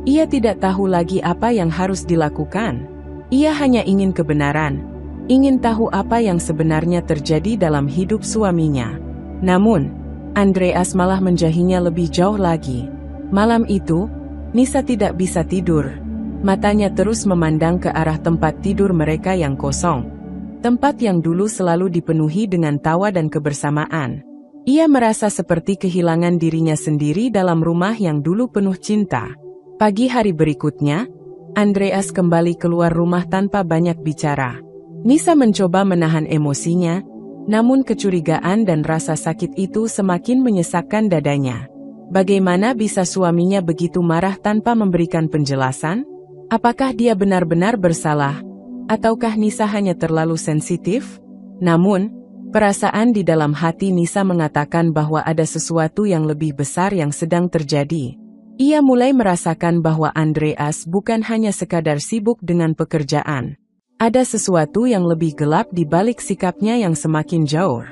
Ia tidak tahu lagi apa yang harus dilakukan. Ia hanya ingin kebenaran, ingin tahu apa yang sebenarnya terjadi dalam hidup suaminya. Namun, Andreas malah menjahinya lebih jauh lagi. Malam itu, Nisa tidak bisa tidur. Matanya terus memandang ke arah tempat tidur mereka yang kosong. Tempat yang dulu selalu dipenuhi dengan tawa dan kebersamaan. Ia merasa seperti kehilangan dirinya sendiri dalam rumah yang dulu penuh cinta. Pagi hari berikutnya, Andreas kembali keluar rumah tanpa banyak bicara. Nisa mencoba menahan emosinya, namun kecurigaan dan rasa sakit itu semakin menyesakkan dadanya. Bagaimana bisa suaminya begitu marah tanpa memberikan penjelasan? Apakah dia benar-benar bersalah? Ataukah Nisa hanya terlalu sensitif? Namun, perasaan di dalam hati Nisa mengatakan bahwa ada sesuatu yang lebih besar yang sedang terjadi. Ia mulai merasakan bahwa Andreas bukan hanya sekadar sibuk dengan pekerjaan. Ada sesuatu yang lebih gelap di balik sikapnya yang semakin jauh.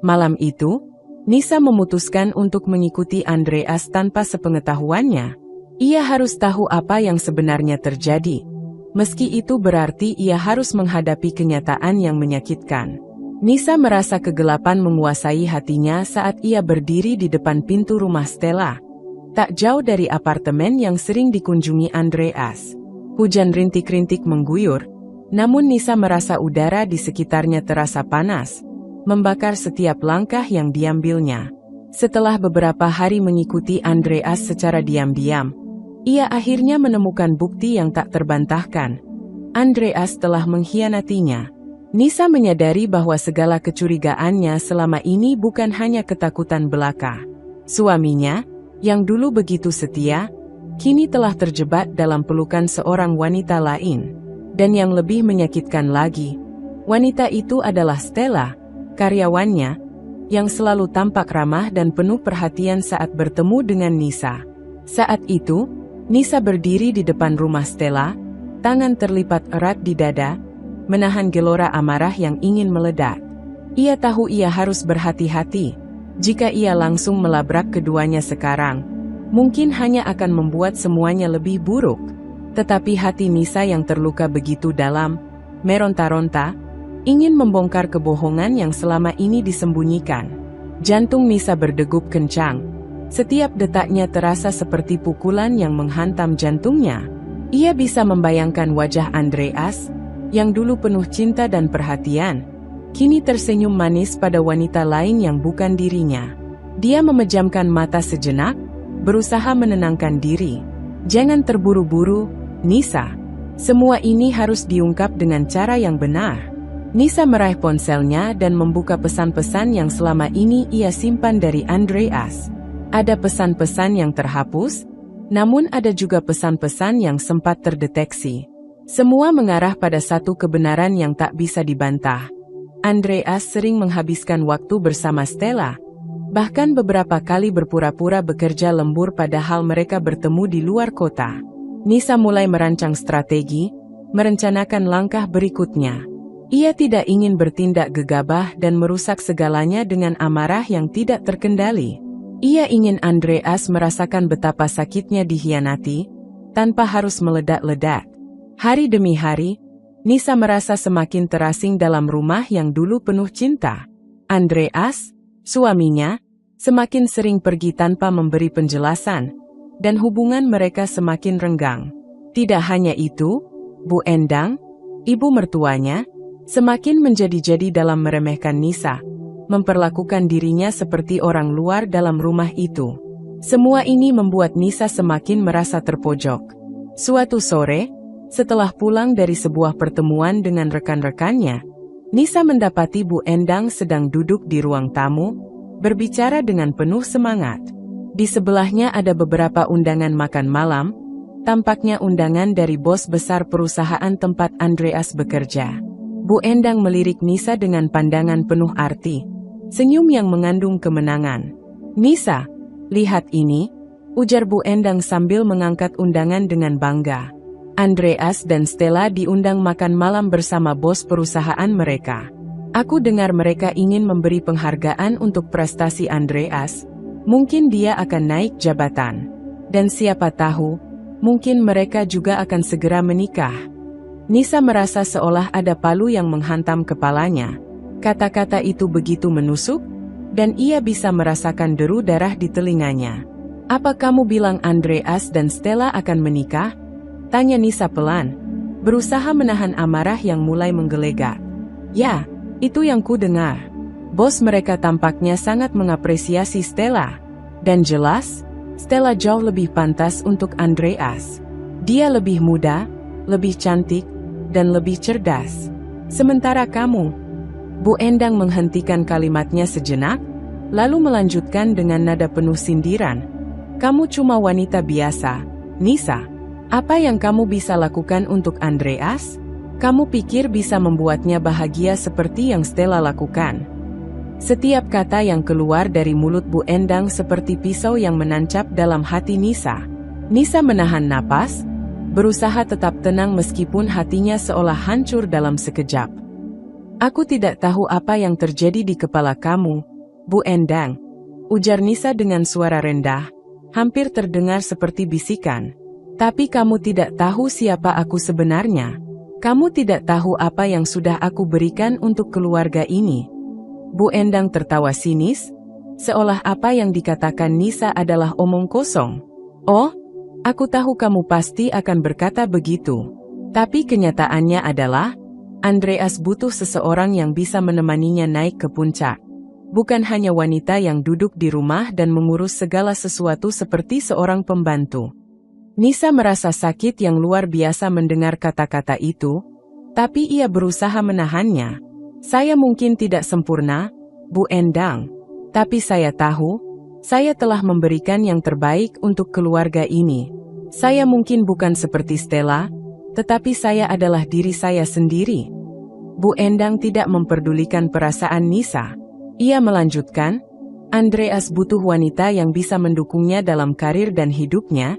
Malam itu, Nisa memutuskan untuk mengikuti Andreas tanpa sepengetahuannya. Ia harus tahu apa yang sebenarnya terjadi. Meski itu berarti ia harus menghadapi kenyataan yang menyakitkan. Nisa merasa kegelapan menguasai hatinya saat ia berdiri di depan pintu rumah Stella. Tak jauh dari apartemen yang sering dikunjungi Andreas. Hujan rintik-rintik mengguyur. Namun Nisa merasa udara di sekitarnya terasa panas, membakar setiap langkah yang diambilnya. Setelah beberapa hari mengikuti Andreas secara diam-diam, ia akhirnya menemukan bukti yang tak terbantahkan. Andreas telah mengkhianatinya. Nisa menyadari bahwa segala kecurigaannya selama ini bukan hanya ketakutan belaka. Suaminya, yang dulu begitu setia, kini telah terjebak dalam pelukan seorang wanita lain. Dan yang lebih menyakitkan lagi, wanita itu adalah Stella, karyawannya, yang selalu tampak ramah dan penuh perhatian saat bertemu dengan Nisa. Saat itu, Nisa berdiri di depan rumah Stella, tangan terlipat erat di dada, menahan gelora amarah yang ingin meledak. Ia tahu ia harus berhati-hati. Jika ia langsung melabrak keduanya sekarang, mungkin hanya akan membuat semuanya lebih buruk. Tetapi hati Nisa yang terluka begitu dalam, meronta-ronta, ingin membongkar kebohongan yang selama ini disembunyikan. Jantung Nisa berdegup kencang. Setiap detaknya terasa seperti pukulan yang menghantam jantungnya. Ia bisa membayangkan wajah Andreas, yang dulu penuh cinta dan perhatian, kini tersenyum manis pada wanita lain yang bukan dirinya. Dia memejamkan mata sejenak, berusaha menenangkan diri. Jangan terburu-buru, Nisa. Semua ini harus diungkap dengan cara yang benar. Nisa meraih ponselnya dan membuka pesan-pesan yang selama ini ia simpan dari Andreas. Ada pesan-pesan yang terhapus, namun ada juga pesan-pesan yang sempat terdeteksi. Semua mengarah pada satu kebenaran yang tak bisa dibantah. Andreas sering menghabiskan waktu bersama Stella, bahkan beberapa kali berpura-pura bekerja lembur padahal mereka bertemu di luar kota. Nisa mulai merancang strategi, merencanakan langkah berikutnya. Ia tidak ingin bertindak gegabah dan merusak segalanya dengan amarah yang tidak terkendali. Ia ingin Andreas merasakan betapa sakitnya dikhianati, tanpa harus meledak-ledak. Hari demi hari, Nisa merasa semakin terasing dalam rumah yang dulu penuh cinta. Andreas, Suaminya semakin sering pergi tanpa memberi penjelasan, dan hubungan mereka semakin renggang. Tidak hanya itu, Bu Endang, ibu mertuanya, semakin menjadi-jadi dalam meremehkan Nisa, memperlakukan dirinya seperti orang luar dalam rumah itu. Semua ini membuat Nisa semakin merasa terpojok. Suatu sore, setelah pulang dari sebuah pertemuan dengan rekan-rekannya, Nisa mendapati Bu Endang sedang duduk di ruang tamu, berbicara dengan penuh semangat. Di sebelahnya ada beberapa undangan makan malam, tampaknya undangan dari bos besar perusahaan tempat Andreas bekerja. Bu Endang melirik Nisa dengan pandangan penuh arti, senyum yang mengandung kemenangan. "Nisa, lihat ini," ujar Bu Endang sambil mengangkat undangan dengan bangga. Andreas dan Stella diundang makan malam bersama bos perusahaan mereka. "Aku dengar mereka ingin memberi penghargaan untuk prestasi Andreas. Mungkin dia akan naik jabatan. Dan siapa tahu, mungkin mereka juga akan segera menikah." Nisa merasa seolah ada palu yang menghantam kepalanya. Kata-kata itu begitu menusuk, dan ia bisa merasakan deru darah di telinganya. "Apa kamu bilang Andreas dan Stella akan menikah?" tanya Nisa pelan, berusaha menahan amarah yang mulai menggelegak. "Ya, itu yang ku dengar. Bos mereka tampaknya sangat mengapresiasi Stella. Dan jelas, Stella jauh lebih pantas untuk Andreas. Dia lebih muda, lebih cantik, dan lebih cerdas. Sementara kamu..." Bu Endang menghentikan kalimatnya sejenak, lalu melanjutkan dengan nada penuh sindiran. "Kamu cuma wanita biasa, Nisa. Apa yang kamu bisa lakukan untuk Andreas? Kamu pikir bisa membuatnya bahagia seperti yang Stella lakukan?" Setiap kata yang keluar dari mulut Bu Endang seperti pisau yang menancap dalam hati Nisa. Nisa menahan napas, berusaha tetap tenang meskipun hatinya seolah hancur dalam sekejap. "Aku tidak tahu apa yang terjadi di kepala kamu, Bu Endang," ujar Nisa dengan suara rendah, hampir terdengar seperti bisikan. "Tapi kamu tidak tahu siapa aku sebenarnya. Kamu tidak tahu apa yang sudah aku berikan untuk keluarga ini." Bu Endang tertawa sinis, seolah apa yang dikatakan Nisa adalah omong kosong. "Oh, aku tahu kamu pasti akan berkata begitu. Tapi kenyataannya adalah, Andreas butuh seseorang yang bisa menemaninya naik ke puncak. Bukan hanya wanita yang duduk di rumah dan mengurus segala sesuatu seperti seorang pembantu." Nisa merasa sakit yang luar biasa mendengar kata-kata itu, tapi ia berusaha menahannya. "Saya mungkin tidak sempurna, Bu Endang, tapi saya tahu, saya telah memberikan yang terbaik untuk keluarga ini. Saya mungkin bukan seperti Stella, tetapi saya adalah diri saya sendiri." Bu Endang tidak memperdulikan perasaan Nisa. Ia melanjutkan, "Andreas butuh wanita yang bisa mendukungnya dalam karir dan hidupnya,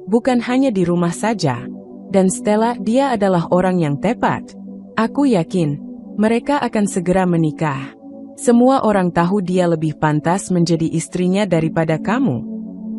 bukan hanya di rumah saja. Dan Stella, dia adalah orang yang tepat. Aku yakin, mereka akan segera menikah. Semua orang tahu dia lebih pantas menjadi istrinya daripada kamu."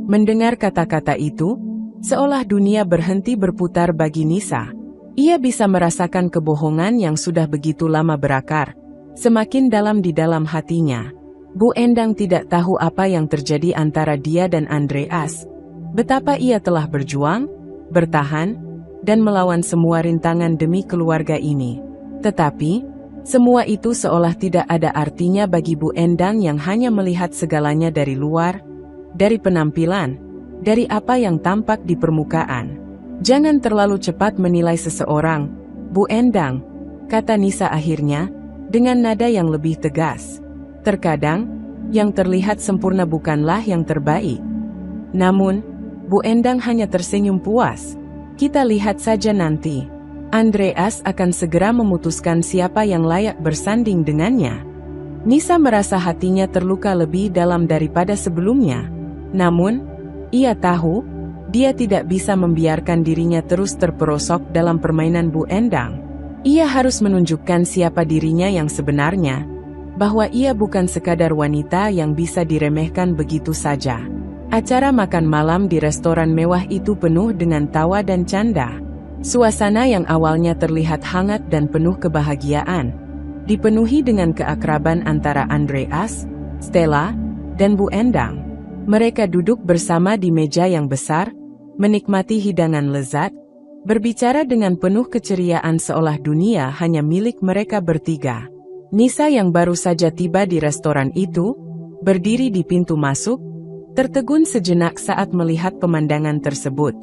Mendengar kata-kata itu, seolah dunia berhenti berputar bagi Nisa. Ia bisa merasakan kebohongan yang sudah begitu lama berakar, semakin dalam di dalam hatinya. Bu Endang tidak tahu apa yang terjadi antara dia dan Andreas. Betapa ia telah berjuang, bertahan, dan melawan semua rintangan demi keluarga ini. Tetapi, semua itu seolah tidak ada artinya bagi Bu Endang yang hanya melihat segalanya dari luar, dari penampilan, dari apa yang tampak di permukaan. "Jangan terlalu cepat menilai seseorang, Bu Endang," kata Nisa akhirnya, dengan nada yang lebih tegas. "Terkadang, yang terlihat sempurna bukanlah yang terbaik." Namun, Bu Endang hanya tersenyum puas. "Kita lihat saja nanti. Andreas akan segera memutuskan siapa yang layak bersanding dengannya." Nisa merasa hatinya terluka lebih dalam daripada sebelumnya. Namun, ia tahu, dia tidak bisa membiarkan dirinya terus terperosok dalam permainan Bu Endang. Ia harus menunjukkan siapa dirinya yang sebenarnya, bahwa ia bukan sekadar wanita yang bisa diremehkan begitu saja. Acara makan malam di restoran mewah itu penuh dengan tawa dan canda. Suasana yang awalnya terlihat hangat dan penuh kebahagiaan, dipenuhi dengan keakraban antara Andreas, Stella, dan Bu Endang. Mereka duduk bersama di meja yang besar, menikmati hidangan lezat, berbicara dengan penuh keceriaan seolah dunia hanya milik mereka bertiga. Nisa yang baru saja tiba di restoran itu, berdiri di pintu masuk, tertegun sejenak saat melihat pemandangan tersebut.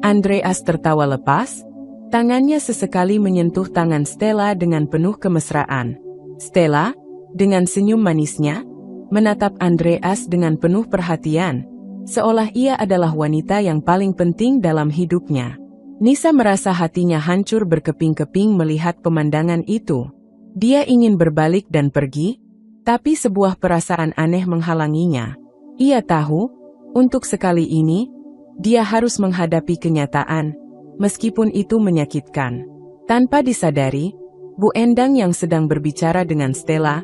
Andreas tertawa lepas, tangannya sesekali menyentuh tangan Stella dengan penuh kemesraan. Stella, dengan senyum manisnya, menatap Andreas dengan penuh perhatian, seolah ia adalah wanita yang paling penting dalam hidupnya. Nisa merasa hatinya hancur berkeping-keping melihat pemandangan itu. Dia ingin berbalik dan pergi, tapi sebuah perasaan aneh menghalanginya. Ia tahu, untuk sekali ini, dia harus menghadapi kenyataan, meskipun itu menyakitkan. Tanpa disadari, Bu Endang yang sedang berbicara dengan Stella,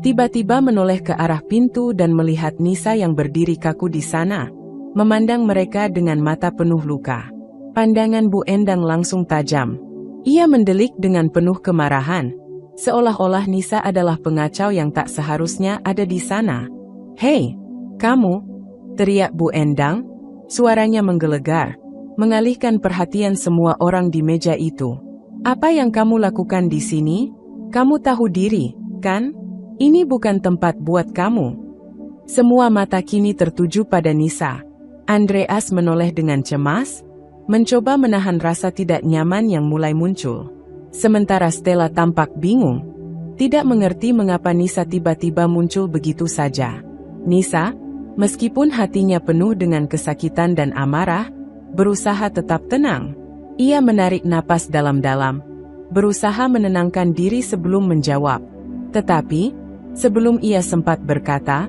tiba-tiba menoleh ke arah pintu dan melihat Nisa yang berdiri kaku di sana, memandang mereka dengan mata penuh luka. Pandangan Bu Endang langsung tajam. Ia mendelik dengan penuh kemarahan, seolah-olah Nisa adalah pengacau yang tak seharusnya ada di sana. "Hei, kamu!" teriak Bu Endang, suaranya menggelegar, mengalihkan perhatian semua orang di meja itu. "Apa yang kamu lakukan di sini? Kamu tahu diri, kan? Ini bukan tempat buat kamu." Semua mata kini tertuju pada Nisa. Andreas menoleh dengan cemas, mencoba menahan rasa tidak nyaman yang mulai muncul. Sementara Stella tampak bingung, tidak mengerti mengapa Nisa tiba-tiba muncul begitu saja. Nisa, meskipun hatinya penuh dengan kesakitan dan amarah, berusaha tetap tenang. Ia menarik napas dalam-dalam, berusaha menenangkan diri sebelum menjawab. Tetapi, sebelum ia sempat berkata,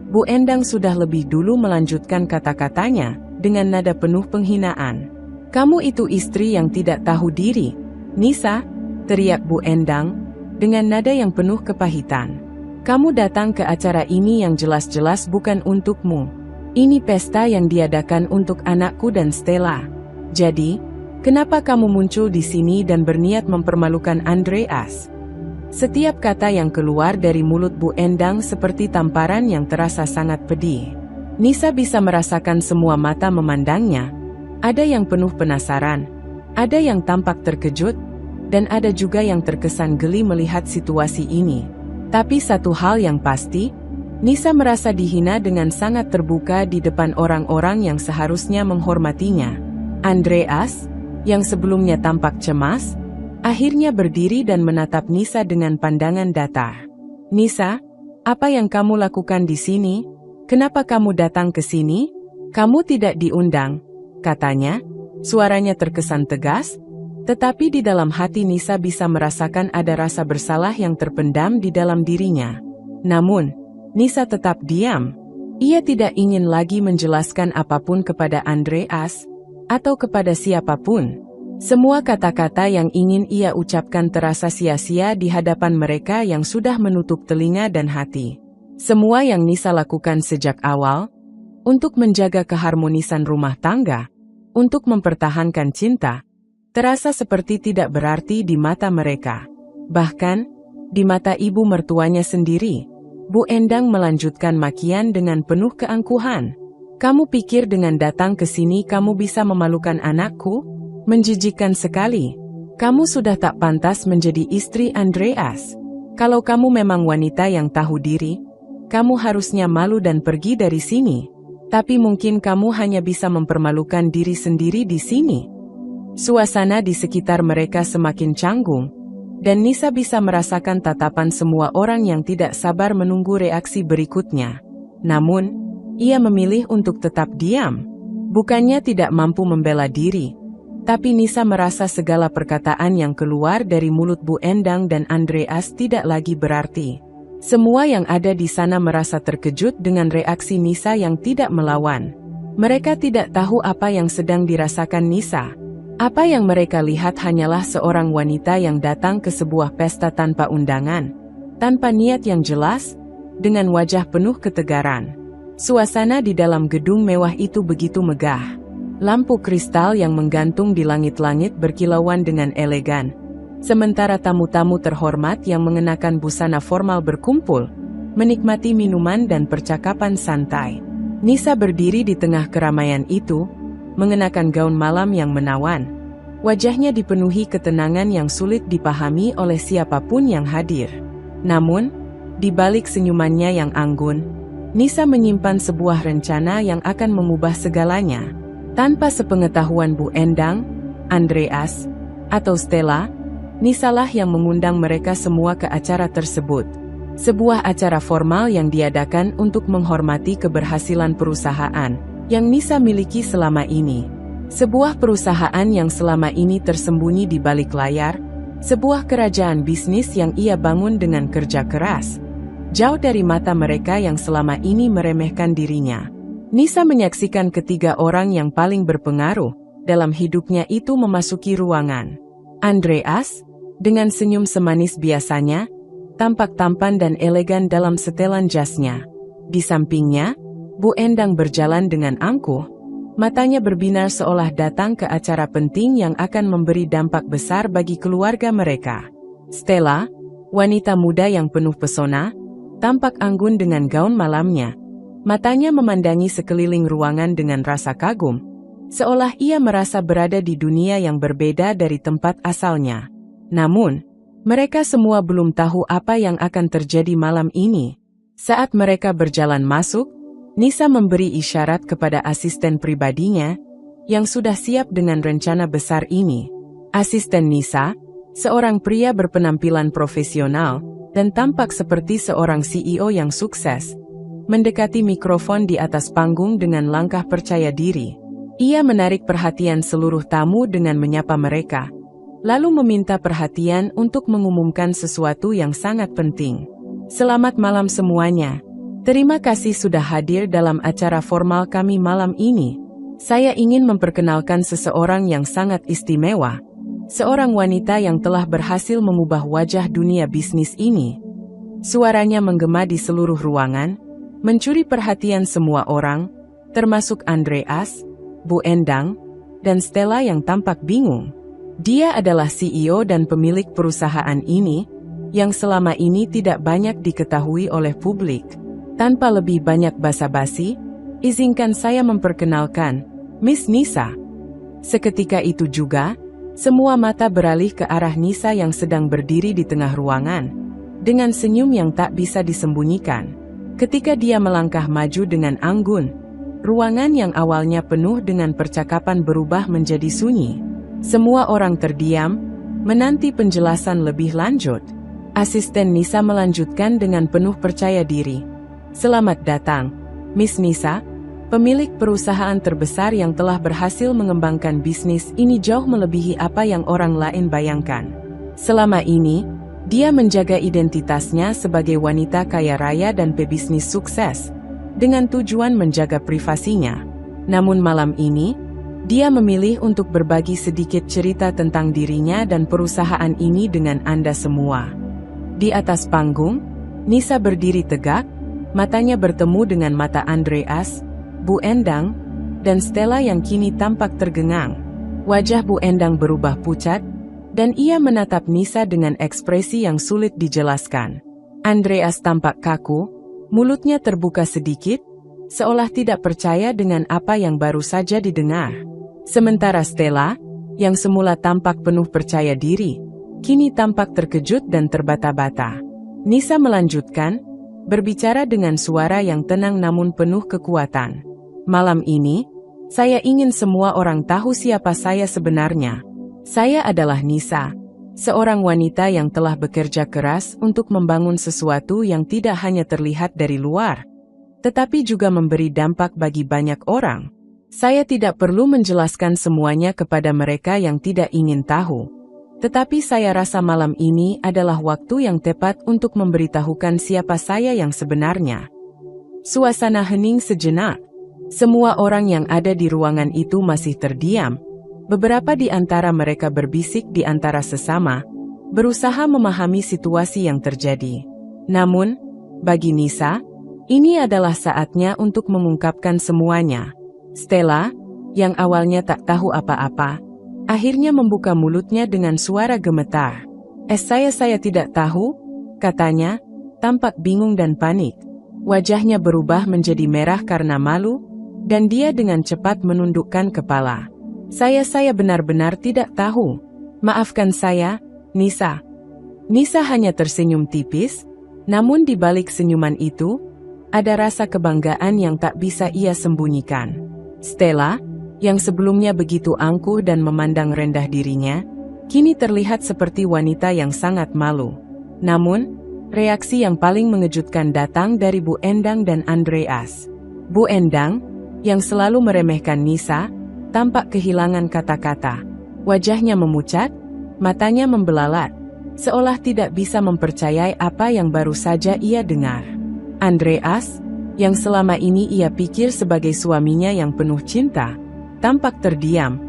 Bu Endang sudah lebih dulu melanjutkan kata-katanya dengan nada penuh penghinaan. "Kamu itu istri yang tidak tahu diri, Nisa," teriak Bu Endang, dengan nada yang penuh kepahitan. "Kamu datang ke acara ini yang jelas-jelas bukan untukmu. Ini pesta yang diadakan untuk anakku dan Stella. Jadi, kenapa kamu muncul di sini dan berniat mempermalukan Andreas?" Setiap kata yang keluar dari mulut Bu Endang seperti tamparan yang terasa sangat pedih. Nisa bisa merasakan semua mata memandangnya. Ada yang penuh penasaran, ada yang tampak terkejut, dan ada juga yang terkesan geli melihat situasi ini. Tapi satu hal yang pasti, Nisa merasa dihina dengan sangat terbuka di depan orang-orang yang seharusnya menghormatinya. Andreas, yang sebelumnya tampak cemas, akhirnya berdiri dan menatap Nisa dengan pandangan datar. "Nisa, apa yang kamu lakukan di sini? Kenapa kamu datang ke sini? Kamu tidak diundang," katanya. Suaranya terkesan tegas, tetapi di dalam hati Nisa bisa merasakan ada rasa bersalah yang terpendam di dalam dirinya. Namun, Nisa tetap diam. Ia tidak ingin lagi menjelaskan apapun kepada Andreas, atau kepada siapapun. Semua kata-kata yang ingin ia ucapkan terasa sia-sia di hadapan mereka yang sudah menutup telinga dan hati. Semua yang Nisa lakukan sejak awal, untuk menjaga keharmonisan rumah tangga, untuk mempertahankan cinta, terasa seperti tidak berarti di mata mereka. Bahkan, di mata ibu mertuanya sendiri, Bu Endang melanjutkan makian dengan penuh keangkuhan. "Kamu pikir dengan datang ke sini kamu bisa memalukan anakku? Menjijikan sekali. Kamu sudah tak pantas menjadi istri Andreas. Kalau kamu memang wanita yang tahu diri, kamu harusnya malu dan pergi dari sini. Tapi mungkin kamu hanya bisa mempermalukan diri sendiri di sini." Suasana di sekitar mereka semakin canggung, dan Nisa bisa merasakan tatapan semua orang yang tidak sabar menunggu reaksi berikutnya. Namun, ia memilih untuk tetap diam. Bukannya tidak mampu membela diri, tapi Nisa merasa segala perkataan yang keluar dari mulut Bu Endang dan Andreas tidak lagi berarti. Semua yang ada di sana merasa terkejut dengan reaksi Nisa yang tidak melawan. Mereka tidak tahu apa yang sedang dirasakan Nisa. Apa yang mereka lihat hanyalah seorang wanita yang datang ke sebuah pesta tanpa undangan, tanpa niat yang jelas, dengan wajah penuh ketegaran. Suasana di dalam gedung mewah itu begitu megah. Lampu kristal yang menggantung di langit-langit berkilauan dengan elegan. Sementara tamu-tamu terhormat yang mengenakan busana formal berkumpul, menikmati minuman dan percakapan santai. Nisa berdiri di tengah keramaian itu, mengenakan gaun malam yang menawan. Wajahnya dipenuhi ketenangan yang sulit dipahami oleh siapapun yang hadir. Namun, di balik senyumannya yang anggun, Nisa menyimpan sebuah rencana yang akan mengubah segalanya. Tanpa sepengetahuan Bu Endang, Andreas, atau Stella, Nisalah yang mengundang mereka semua ke acara tersebut. Sebuah acara formal yang diadakan untuk menghormati keberhasilan perusahaan yang Nisa miliki selama ini. Sebuah perusahaan yang selama ini tersembunyi di balik layar, sebuah kerajaan bisnis yang ia bangun dengan kerja keras. Jauh dari mata mereka yang selama ini meremehkan dirinya. Nisa menyaksikan ketiga orang yang paling berpengaruh dalam hidupnya itu memasuki ruangan. Andreas, dengan senyum semanis biasanya, tampak tampan dan elegan dalam setelan jasnya. Di sampingnya, Bu Endang berjalan dengan angkuh. Matanya berbinar seolah datang ke acara penting yang akan memberi dampak besar bagi keluarga mereka. Stella, wanita muda yang penuh pesona, tampak anggun dengan gaun malamnya. Matanya memandangi sekeliling ruangan dengan rasa kagum, seolah ia merasa berada di dunia yang berbeda dari tempat asalnya. Namun, mereka semua belum tahu apa yang akan terjadi malam ini. Saat mereka berjalan masuk, Nisa memberi isyarat kepada asisten pribadinya, yang sudah siap dengan rencana besar ini. Asisten Nisa, seorang pria berpenampilan profesional, dan tampak seperti seorang CEO yang sukses, mendekati mikrofon di atas panggung dengan langkah percaya diri. Ia menarik perhatian seluruh tamu dengan menyapa mereka, lalu meminta perhatian untuk mengumumkan sesuatu yang sangat penting. Selamat malam semuanya. Terima kasih sudah hadir dalam acara formal kami malam ini. Saya ingin memperkenalkan seseorang yang sangat istimewa. Seorang wanita yang telah berhasil mengubah wajah dunia bisnis ini. Suaranya menggema di seluruh ruangan, mencuri perhatian semua orang, termasuk Andreas, Bu Endang, dan Stella yang tampak bingung. Dia adalah CEO dan pemilik perusahaan ini, yang selama ini tidak banyak diketahui oleh publik. Tanpa lebih banyak basa-basi, izinkan saya memperkenalkan, Miss Nisa. Seketika itu juga, semua mata beralih ke arah Nisa yang sedang berdiri di tengah ruangan, dengan senyum yang tak bisa disembunyikan. Ketika dia melangkah maju dengan anggun, ruangan yang awalnya penuh dengan percakapan berubah menjadi sunyi. Semua orang terdiam, menanti penjelasan lebih lanjut. Asisten Nisa melanjutkan dengan penuh percaya diri. Selamat datang, Miss Nisa, pemilik perusahaan terbesar yang telah berhasil mengembangkan bisnis ini jauh melebihi apa yang orang lain bayangkan. Selama ini, dia menjaga identitasnya sebagai wanita kaya raya dan pebisnis sukses, dengan tujuan menjaga privasinya. Namun malam ini, dia memilih untuk berbagi sedikit cerita tentang dirinya dan perusahaan ini dengan Anda semua. Di atas panggung, Nisa berdiri tegak, matanya bertemu dengan mata Andreas, Bu Endang, dan Stella yang kini tampak tergengang. Wajah Bu Endang berubah pucat, dan ia menatap Nisa dengan ekspresi yang sulit dijelaskan. Andreas tampak kaku, mulutnya terbuka sedikit, seolah tidak percaya dengan apa yang baru saja didengar. Sementara Stella, yang semula tampak penuh percaya diri, kini tampak terkejut dan terbata-bata. Nisa melanjutkan, berbicara dengan suara yang tenang namun penuh kekuatan. Malam ini, saya ingin semua orang tahu siapa saya sebenarnya. Saya adalah Nisa, seorang wanita yang telah bekerja keras untuk membangun sesuatu yang tidak hanya terlihat dari luar, tetapi juga memberi dampak bagi banyak orang. Saya tidak perlu menjelaskan semuanya kepada mereka yang tidak ingin tahu. Tetapi saya rasa malam ini adalah waktu yang tepat untuk memberitahukan siapa saya yang sebenarnya. Suasana hening sejenak. Semua orang yang ada di ruangan itu masih terdiam. Beberapa di antara mereka berbisik di antara sesama, berusaha memahami situasi yang terjadi. Namun, bagi Nisa, ini adalah saatnya untuk mengungkapkan semuanya. Stella, yang awalnya tak tahu apa-apa, akhirnya membuka mulutnya dengan suara gemetar. Saya tidak tahu, katanya, tampak bingung dan panik. Wajahnya berubah menjadi merah karena malu, dan dia dengan cepat menundukkan kepala. Saya benar-benar tidak tahu. Maafkan saya, Nisa. Nisa hanya tersenyum tipis, namun di balik senyuman itu, ada rasa kebanggaan yang tak bisa ia sembunyikan. Stella, yang sebelumnya begitu angkuh dan memandang rendah dirinya, kini terlihat seperti wanita yang sangat malu. Namun, reaksi yang paling mengejutkan datang dari Bu Endang dan Andreas. Bu Endang, yang selalu meremehkan Nisa, tampak kehilangan kata-kata. Wajahnya memucat, matanya membelalak, seolah tidak bisa mempercayai apa yang baru saja ia dengar. Andreas, yang selama ini ia pikir sebagai suaminya yang penuh cinta, tampak terdiam,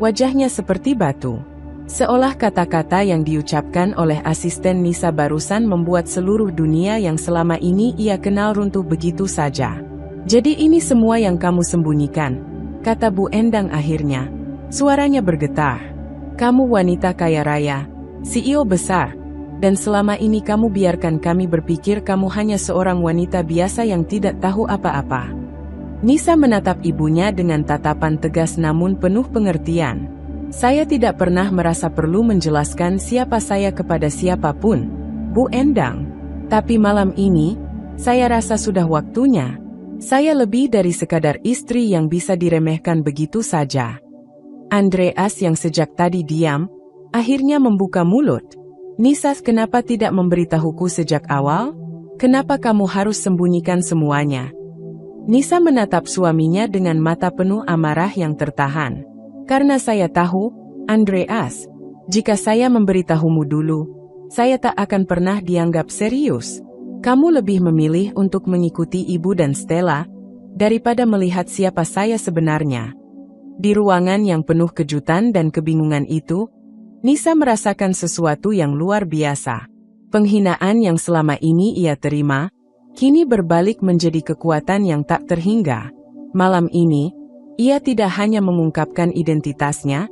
wajahnya seperti batu. Seolah kata-kata yang diucapkan oleh asisten Nisa barusan membuat seluruh dunia yang selama ini ia kenal runtuh begitu saja. Jadi ini semua yang kamu sembunyikan, kata Bu Endang akhirnya. Suaranya bergetar. Kamu wanita kaya raya, CEO besar, dan selama ini kamu biarkan kami berpikir kamu hanya seorang wanita biasa yang tidak tahu apa-apa. Nisa menatap ibunya dengan tatapan tegas namun penuh pengertian. Saya tidak pernah merasa perlu menjelaskan siapa saya kepada siapapun, Bu Endang. Tapi malam ini, saya rasa sudah waktunya. Saya lebih dari sekadar istri yang bisa diremehkan begitu saja. Andreas yang sejak tadi diam, akhirnya membuka mulut. Nisa, kenapa tidak memberitahuku sejak awal? Kenapa kamu harus sembunyikan semuanya? Nisa menatap suaminya dengan mata penuh amarah yang tertahan. Karena saya tahu, Andreas, jika saya memberitahumu dulu, saya tak akan pernah dianggap serius. Kamu lebih memilih untuk mengikuti ibu dan Stella, daripada melihat siapa saya sebenarnya. Di ruangan yang penuh kejutan dan kebingungan itu, Nisa merasakan sesuatu yang luar biasa. Penghinaan yang selama ini ia terima, kini berbalik menjadi kekuatan yang tak terhingga. Malam ini, ia tidak hanya mengungkapkan identitasnya,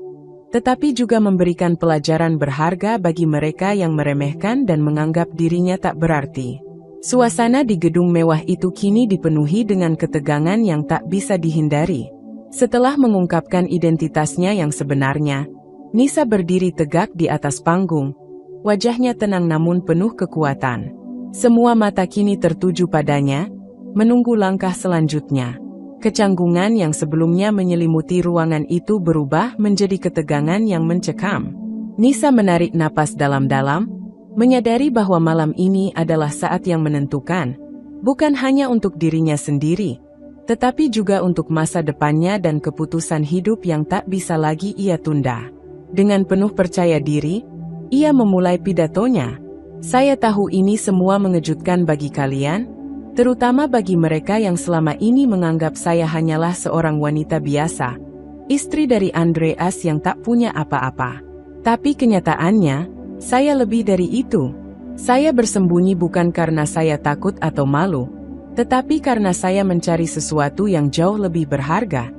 tetapi juga memberikan pelajaran berharga bagi mereka yang meremehkan dan menganggap dirinya tak berarti. Suasana di gedung mewah itu kini dipenuhi dengan ketegangan yang tak bisa dihindari. Setelah mengungkapkan identitasnya yang sebenarnya, Nisa berdiri tegak di atas panggung. Wajahnya tenang namun penuh kekuatan. Semua mata kini tertuju padanya, menunggu langkah selanjutnya. Kecanggungan yang sebelumnya menyelimuti ruangan itu berubah menjadi ketegangan yang mencekam. Nisa menarik napas dalam-dalam, menyadari bahwa malam ini adalah saat yang menentukan, bukan hanya untuk dirinya sendiri, tetapi juga untuk masa depannya dan keputusan hidup yang tak bisa lagi ia tunda. Dengan penuh percaya diri, ia memulai pidatonya. Saya tahu ini semua mengejutkan bagi kalian, terutama bagi mereka yang selama ini menganggap saya hanyalah seorang wanita biasa, istri dari Andreas yang tak punya apa-apa. Tapi kenyataannya, saya lebih dari itu. Saya bersembunyi bukan karena saya takut atau malu, tetapi karena saya mencari sesuatu yang jauh lebih berharga.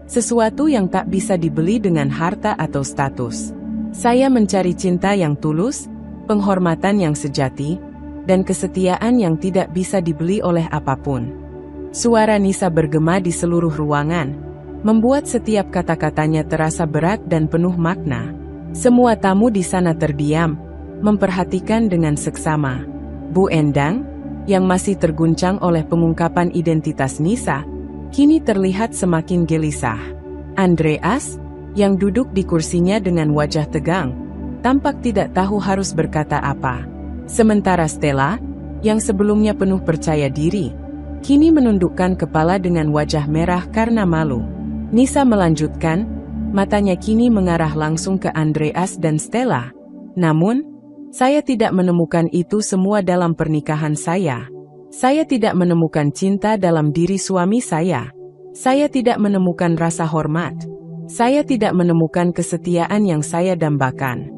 Sesuatu yang tak bisa dibeli dengan harta atau status. Saya mencari cinta yang tulus, penghormatan yang sejati, dan kesetiaan yang tidak bisa dibeli oleh apapun. Suara Nisa bergema di seluruh ruangan, membuat setiap kata-katanya terasa berat dan penuh makna. Semua tamu di sana terdiam, memperhatikan dengan seksama. Bu Endang, yang masih terguncang oleh pengungkapan identitas Nisa, kini terlihat semakin gelisah. Andreas, yang duduk di kursinya dengan wajah tegang, tampak tidak tahu harus berkata apa. Sementara Stella, yang sebelumnya penuh percaya diri, kini menundukkan kepala dengan wajah merah karena malu. Nisa melanjutkan, matanya kini mengarah langsung ke Andreas dan Stella. Namun, saya tidak menemukan itu semua dalam pernikahan saya. Saya tidak menemukan cinta dalam diri suami saya. Saya tidak menemukan rasa hormat. Saya tidak menemukan kesetiaan yang saya dambakan.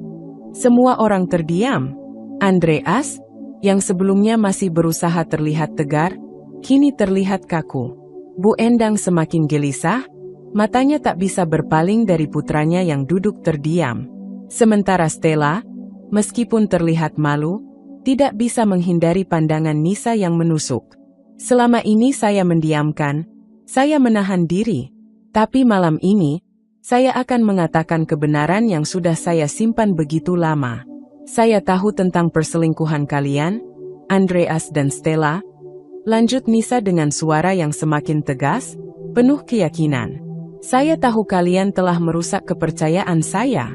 Semua orang terdiam. Andreas, yang sebelumnya masih berusaha terlihat tegar, kini terlihat kaku. Bu Endang semakin gelisah, matanya tak bisa berpaling dari putranya yang duduk terdiam. Sementara Stella, meskipun terlihat malu, tidak bisa menghindari pandangan Nisa yang menusuk. Selama ini saya mendiamkan, saya menahan diri. Tapi malam ini, saya akan mengatakan kebenaran yang sudah saya simpan begitu lama. Saya tahu tentang perselingkuhan kalian, Andreas dan Stella. Lanjut Nisa dengan suara yang semakin tegas, penuh keyakinan. Saya tahu kalian telah merusak kepercayaan saya.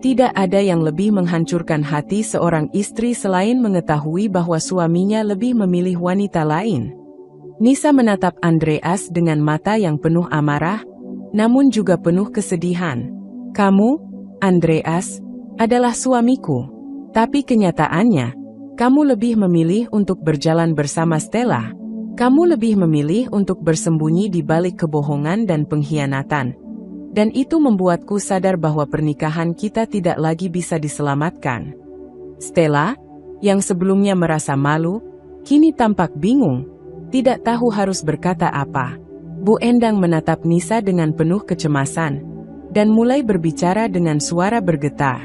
Tidak ada yang lebih menghancurkan hati seorang istri selain mengetahui bahwa suaminya lebih memilih wanita lain. Nisa menatap Andreas dengan mata yang penuh amarah, namun juga penuh kesedihan. Kamu, Andreas, adalah suamiku. Tapi kenyataannya, kamu lebih memilih untuk berjalan bersama Stella. Kamu lebih memilih untuk bersembunyi di balik kebohongan dan pengkhianatan. Dan itu membuatku sadar bahwa pernikahan kita tidak lagi bisa diselamatkan. Stella, yang sebelumnya merasa malu, kini tampak bingung, tidak tahu harus berkata apa. Bu Endang menatap Nisa dengan penuh kecemasan, dan mulai berbicara dengan suara bergetar.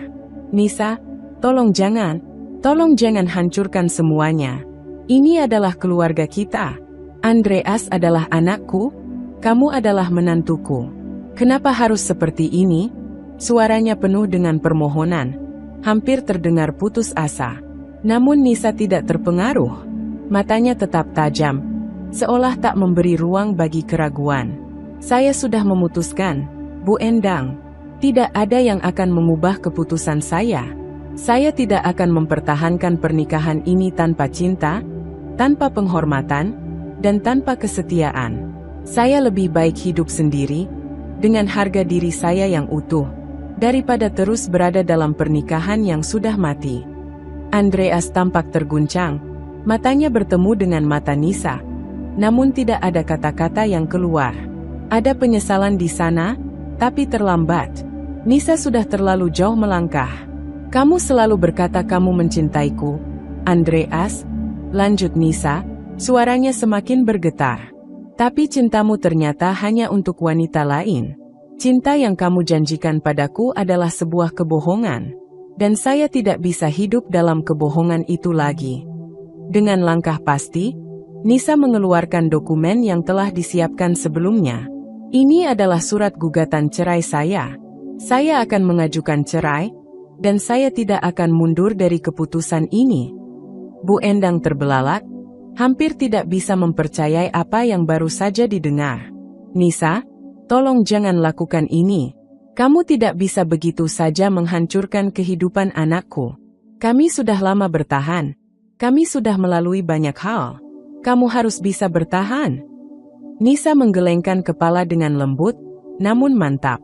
Nisa, tolong jangan hancurkan semuanya. Ini adalah keluarga kita. Andreas adalah anakku, kamu adalah menantuku. Kenapa harus seperti ini? Suaranya penuh dengan permohonan, hampir terdengar putus asa. Namun Nisa tidak terpengaruh. Matanya tetap tajam, seolah tak memberi ruang bagi keraguan. Saya sudah memutuskan, Bu Endang. Tidak ada yang akan mengubah keputusan saya. Saya tidak akan mempertahankan pernikahan ini tanpa cinta, tanpa penghormatan, dan tanpa kesetiaan. Saya lebih baik hidup sendiri, dengan harga diri saya yang utuh, daripada terus berada dalam pernikahan yang sudah mati. Andreas tampak terguncang, matanya bertemu dengan mata Nisa. Namun tidak ada kata-kata yang keluar. Ada penyesalan di sana, tapi terlambat. Nisa sudah terlalu jauh melangkah. Kamu selalu berkata kamu mencintaiku, Andreas, lanjut Nisa, suaranya semakin bergetar. Tapi cintamu ternyata hanya untuk wanita lain. Cinta yang kamu janjikan padaku adalah sebuah kebohongan. Dan saya tidak bisa hidup dalam kebohongan itu lagi. Dengan langkah pasti, Nisa mengeluarkan dokumen yang telah disiapkan sebelumnya. Ini adalah surat gugatan cerai saya. Saya akan mengajukan cerai, dan saya tidak akan mundur dari keputusan ini. Bu Endang terbelalak, hampir tidak bisa mempercayai apa yang baru saja didengar. Nisa, tolong jangan lakukan ini. Kamu tidak bisa begitu saja menghancurkan kehidupan anakku. Kami sudah lama bertahan. Kami sudah melalui banyak hal. Kamu harus bisa bertahan. Nisa menggelengkan kepala dengan lembut, namun mantap.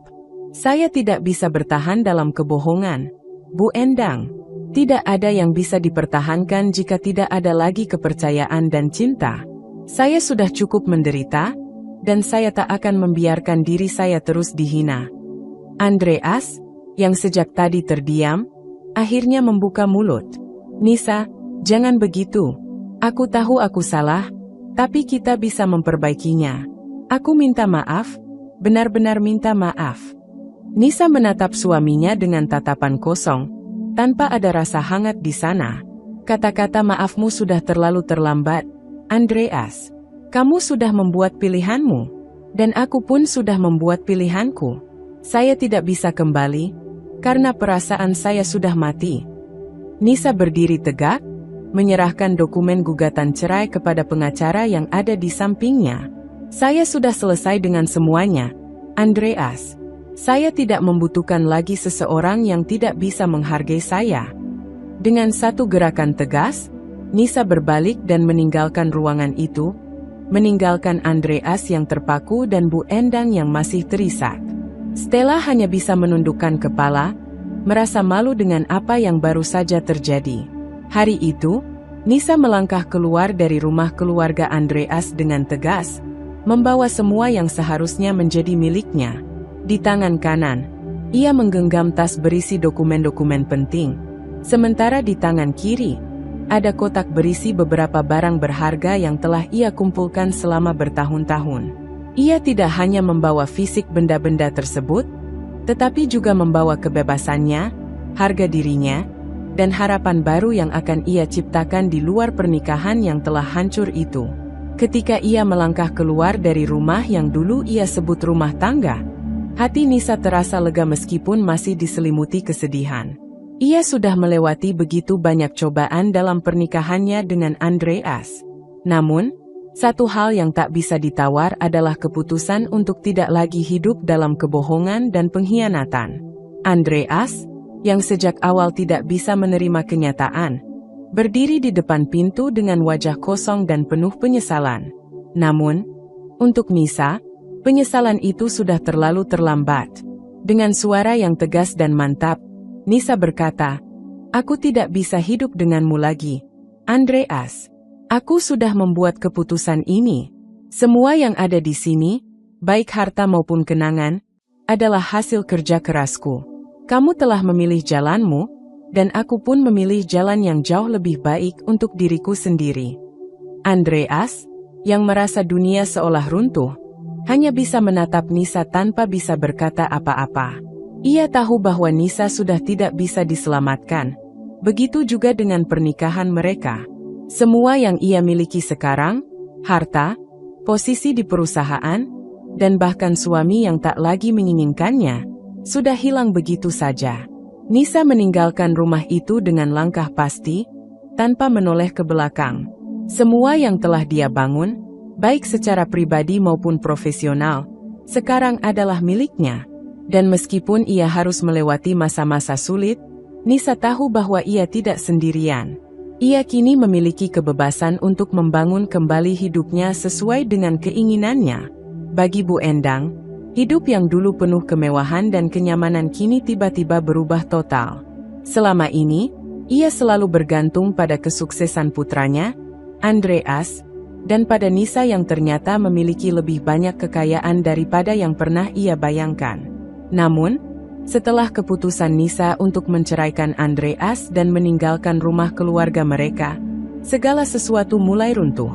Saya tidak bisa bertahan dalam kebohongan. Bu Endang, tidak ada yang bisa dipertahankan jika tidak ada lagi kepercayaan dan cinta. Saya sudah cukup menderita, dan saya tak akan membiarkan diri saya terus dihina. Andreas, yang sejak tadi terdiam, akhirnya membuka mulut. Nisa, jangan begitu. Aku tahu aku salah, tapi kita bisa memperbaikinya. Aku minta maaf, benar-benar minta maaf. Nisa menatap suaminya dengan tatapan kosong, tanpa ada rasa hangat di sana. Kata-kata maafmu sudah terlalu terlambat, Andreas. Kamu sudah membuat pilihanmu, dan aku pun sudah membuat pilihanku. Saya tidak bisa kembali, karena perasaan saya sudah mati. Nisa berdiri tegak, menyerahkan dokumen gugatan cerai kepada pengacara yang ada di sampingnya. Saya sudah selesai dengan semuanya, Andreas. Saya tidak membutuhkan lagi seseorang yang tidak bisa menghargai saya. Dengan satu gerakan tegas, Nisa berbalik dan meninggalkan ruangan itu, meninggalkan Andreas yang terpaku dan Bu Endang yang masih terisak. Stella hanya bisa menundukkan kepala, merasa malu dengan apa yang baru saja terjadi. Hari itu, Nisa melangkah keluar dari rumah keluarga Andreas dengan tegas, membawa semua yang seharusnya menjadi miliknya. Di tangan kanan, ia menggenggam tas berisi dokumen-dokumen penting. Sementara di tangan kiri, ada kotak berisi beberapa barang berharga yang telah ia kumpulkan selama bertahun-tahun. Ia tidak hanya membawa fisik benda-benda tersebut, tetapi juga membawa kebebasannya, harga dirinya, dan harapan baru yang akan ia ciptakan di luar pernikahan yang telah hancur itu. Ketika ia melangkah keluar dari rumah yang dulu ia sebut rumah tangga, hati Nisa terasa lega meskipun masih diselimuti kesedihan. Ia sudah melewati begitu banyak cobaan dalam pernikahannya dengan Andreas. Namun, satu hal yang tak bisa ditawar adalah keputusan untuk tidak lagi hidup dalam kebohongan dan pengkhianatan. Andreas, yang sejak awal tidak bisa menerima kenyataan, berdiri di depan pintu dengan wajah kosong dan penuh penyesalan. Namun, untuk Nisa, penyesalan itu sudah terlalu terlambat. Dengan suara yang tegas dan mantap, Nisa berkata, "Aku tidak bisa hidup denganmu lagi, Andreas. Aku sudah membuat keputusan ini. Semua yang ada di sini, baik harta maupun kenangan, adalah hasil kerja kerasku. Kamu telah memilih jalanmu, dan aku pun memilih jalan yang jauh lebih baik untuk diriku sendiri." Andreas, yang merasa dunia seolah runtuh, hanya bisa menatap Nisa tanpa bisa berkata apa-apa. Ia tahu bahwa Nisa sudah tidak bisa diselamatkan. Begitu juga dengan pernikahan mereka. Semua yang ia miliki sekarang, harta, posisi di perusahaan, dan bahkan suami yang tak lagi menginginkannya, sudah hilang begitu saja. Nisa meninggalkan rumah itu dengan langkah pasti, tanpa menoleh ke belakang. Semua yang telah dia bangun, baik secara pribadi maupun profesional, sekarang adalah miliknya. Dan meskipun ia harus melewati masa-masa sulit, Nisa tahu bahwa ia tidak sendirian. Ia kini memiliki kebebasan untuk membangun kembali hidupnya sesuai dengan keinginannya. Bagi Bu Endang, hidup yang dulu penuh kemewahan dan kenyamanan kini tiba-tiba berubah total. Selama ini, ia selalu bergantung pada kesuksesan putranya, Andreas, dan pada Nisa yang ternyata memiliki lebih banyak kekayaan daripada yang pernah ia bayangkan. Namun, setelah keputusan Nisa untuk menceraikan Andreas dan meninggalkan rumah keluarga mereka, segala sesuatu mulai runtuh.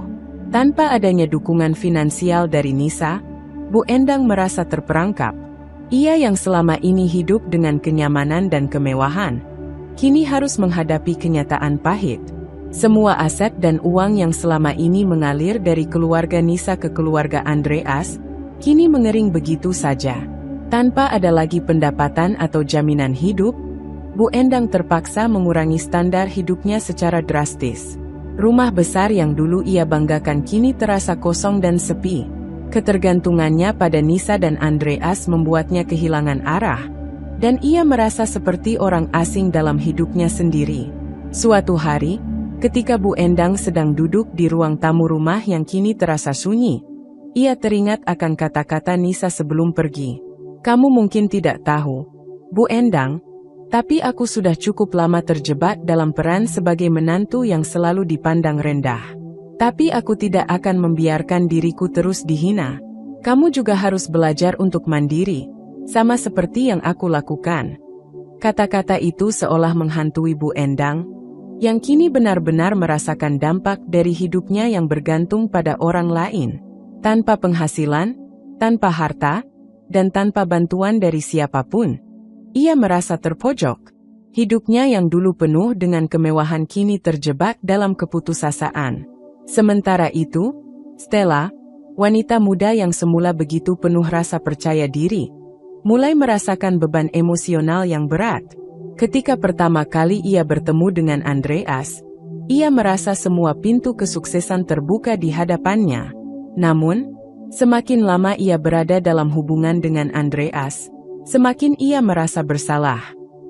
Tanpa adanya dukungan finansial dari Nisa, Bu Endang merasa terperangkap. Ia yang selama ini hidup dengan kenyamanan dan kemewahan, kini harus menghadapi kenyataan pahit. Semua aset dan uang yang selama ini mengalir dari keluarga Nisa ke keluarga Andreas, kini mengering begitu saja. Tanpa ada lagi pendapatan atau jaminan hidup, Bu Endang terpaksa mengurangi standar hidupnya secara drastis. Rumah besar yang dulu ia banggakan kini terasa kosong dan sepi. Ketergantungannya pada Nisa dan Andreas membuatnya kehilangan arah, dan ia merasa seperti orang asing dalam hidupnya sendiri. Suatu hari, ketika Bu Endang sedang duduk di ruang tamu rumah yang kini terasa sunyi, ia teringat akan kata-kata Nisa sebelum pergi. "Kamu mungkin tidak tahu, Bu Endang, tapi aku sudah cukup lama terjebak dalam peran sebagai menantu yang selalu dipandang rendah. Tapi aku tidak akan membiarkan diriku terus dihina. Kamu juga harus belajar untuk mandiri, sama seperti yang aku lakukan." Kata-kata itu seolah menghantui Bu Endang, yang kini benar-benar merasakan dampak dari hidupnya yang bergantung pada orang lain. Tanpa penghasilan, tanpa harta, dan tanpa bantuan dari siapapun, ia merasa terpojok. Hidupnya yang dulu penuh dengan kemewahan kini terjebak dalam keputusasaan. Sementara itu, Stella, wanita muda yang semula begitu penuh rasa percaya diri, mulai merasakan beban emosional yang berat. Ketika pertama kali ia bertemu dengan Andreas, ia merasa semua pintu kesuksesan terbuka di hadapannya. Namun, semakin lama ia berada dalam hubungan dengan Andreas, semakin ia merasa bersalah.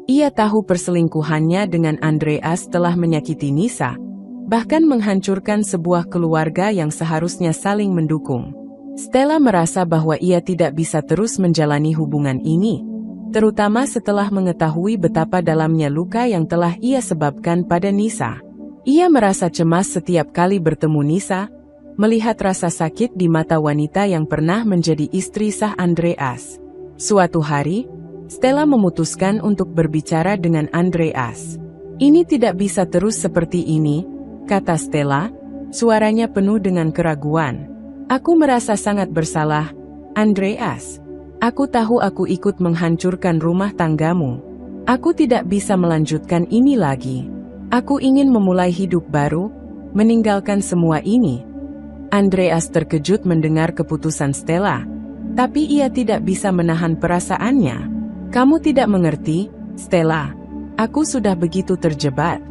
Ia tahu perselingkuhannya dengan Andreas telah menyakiti Nisa, bahkan menghancurkan sebuah keluarga yang seharusnya saling mendukung. Stella merasa bahwa ia tidak bisa terus menjalani hubungan ini, terutama setelah mengetahui betapa dalamnya luka yang telah ia sebabkan pada Nisa. Ia merasa cemas setiap kali bertemu Nisa, melihat rasa sakit di mata wanita yang pernah menjadi istri sah Andreas. Suatu hari, Stella memutuskan untuk berbicara dengan Andreas. "Ini tidak bisa terus seperti ini," kata Stella, suaranya penuh dengan keraguan. "Aku merasa sangat bersalah, Andreas. Aku tahu aku ikut menghancurkan rumah tanggamu. Aku tidak bisa melanjutkan ini lagi. Aku ingin memulai hidup baru, meninggalkan semua ini. Andreas terkejut mendengar keputusan Stella, tapi ia tidak bisa menahan perasaannya. Kamu tidak mengerti, Stella. Aku sudah begitu terjebak.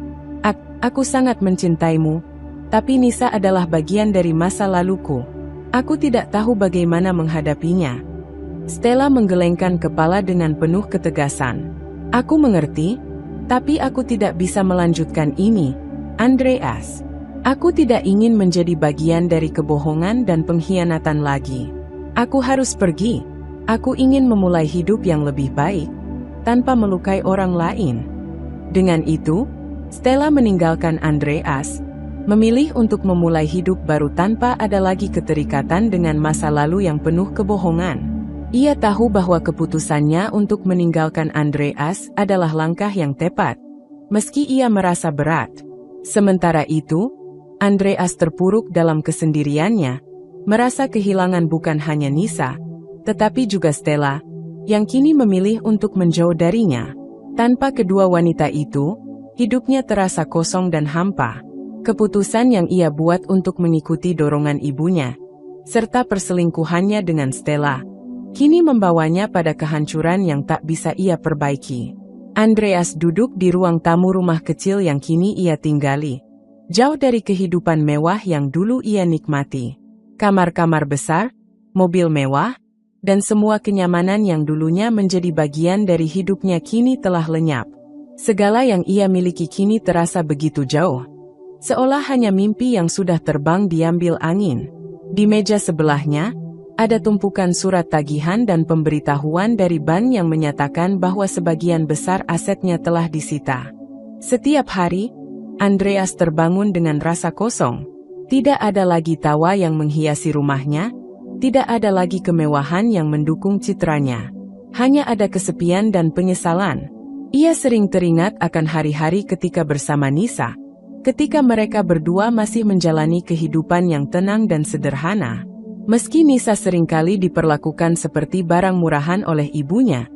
Aku sangat mencintaimu, tapi Nisa adalah bagian dari masa laluku. Aku tidak tahu bagaimana menghadapinya. Stella menggelengkan kepala dengan penuh ketegasan. Aku mengerti, tapi aku tidak bisa melanjutkan ini, Andreas. Aku tidak ingin menjadi bagian dari kebohongan dan pengkhianatan lagi. Aku harus pergi. Aku ingin memulai hidup yang lebih baik, tanpa melukai orang lain. Dengan itu, Stella meninggalkan Andreas, memilih untuk memulai hidup baru tanpa ada lagi keterikatan dengan masa lalu yang penuh kebohongan. Ia tahu bahwa keputusannya untuk meninggalkan Andreas adalah langkah yang tepat, meski ia merasa berat. Sementara itu, Andreas terpuruk dalam kesendiriannya, merasa kehilangan bukan hanya Nisa, tetapi juga Stella, yang kini memilih untuk menjauh darinya. Tanpa kedua wanita itu, hidupnya terasa kosong dan hampa. Keputusan yang ia buat untuk mengikuti dorongan ibunya, serta perselingkuhannya dengan Stella, kini membawanya pada kehancuran yang tak bisa ia perbaiki. Andreas duduk di ruang tamu rumah kecil yang kini ia tinggali, jauh dari kehidupan mewah yang dulu ia nikmati. Kamar-kamar besar, mobil mewah, dan semua kenyamanan yang dulunya menjadi bagian dari hidupnya kini telah lenyap. Segala yang ia miliki kini terasa begitu jauh, seolah hanya mimpi yang sudah terbang diambil angin. Di meja sebelahnya, ada tumpukan surat tagihan dan pemberitahuan dari bank yang menyatakan bahwa sebagian besar asetnya telah disita. Setiap hari, Andreas terbangun dengan rasa kosong. Tidak ada lagi tawa yang menghiasi rumahnya, tidak ada lagi kemewahan yang mendukung citranya. Hanya ada kesepian dan penyesalan. Ia sering teringat akan hari-hari ketika bersama Nisa, ketika mereka berdua masih menjalani kehidupan yang tenang dan sederhana. Meski Nisa seringkali diperlakukan seperti barang murahan oleh ibunya,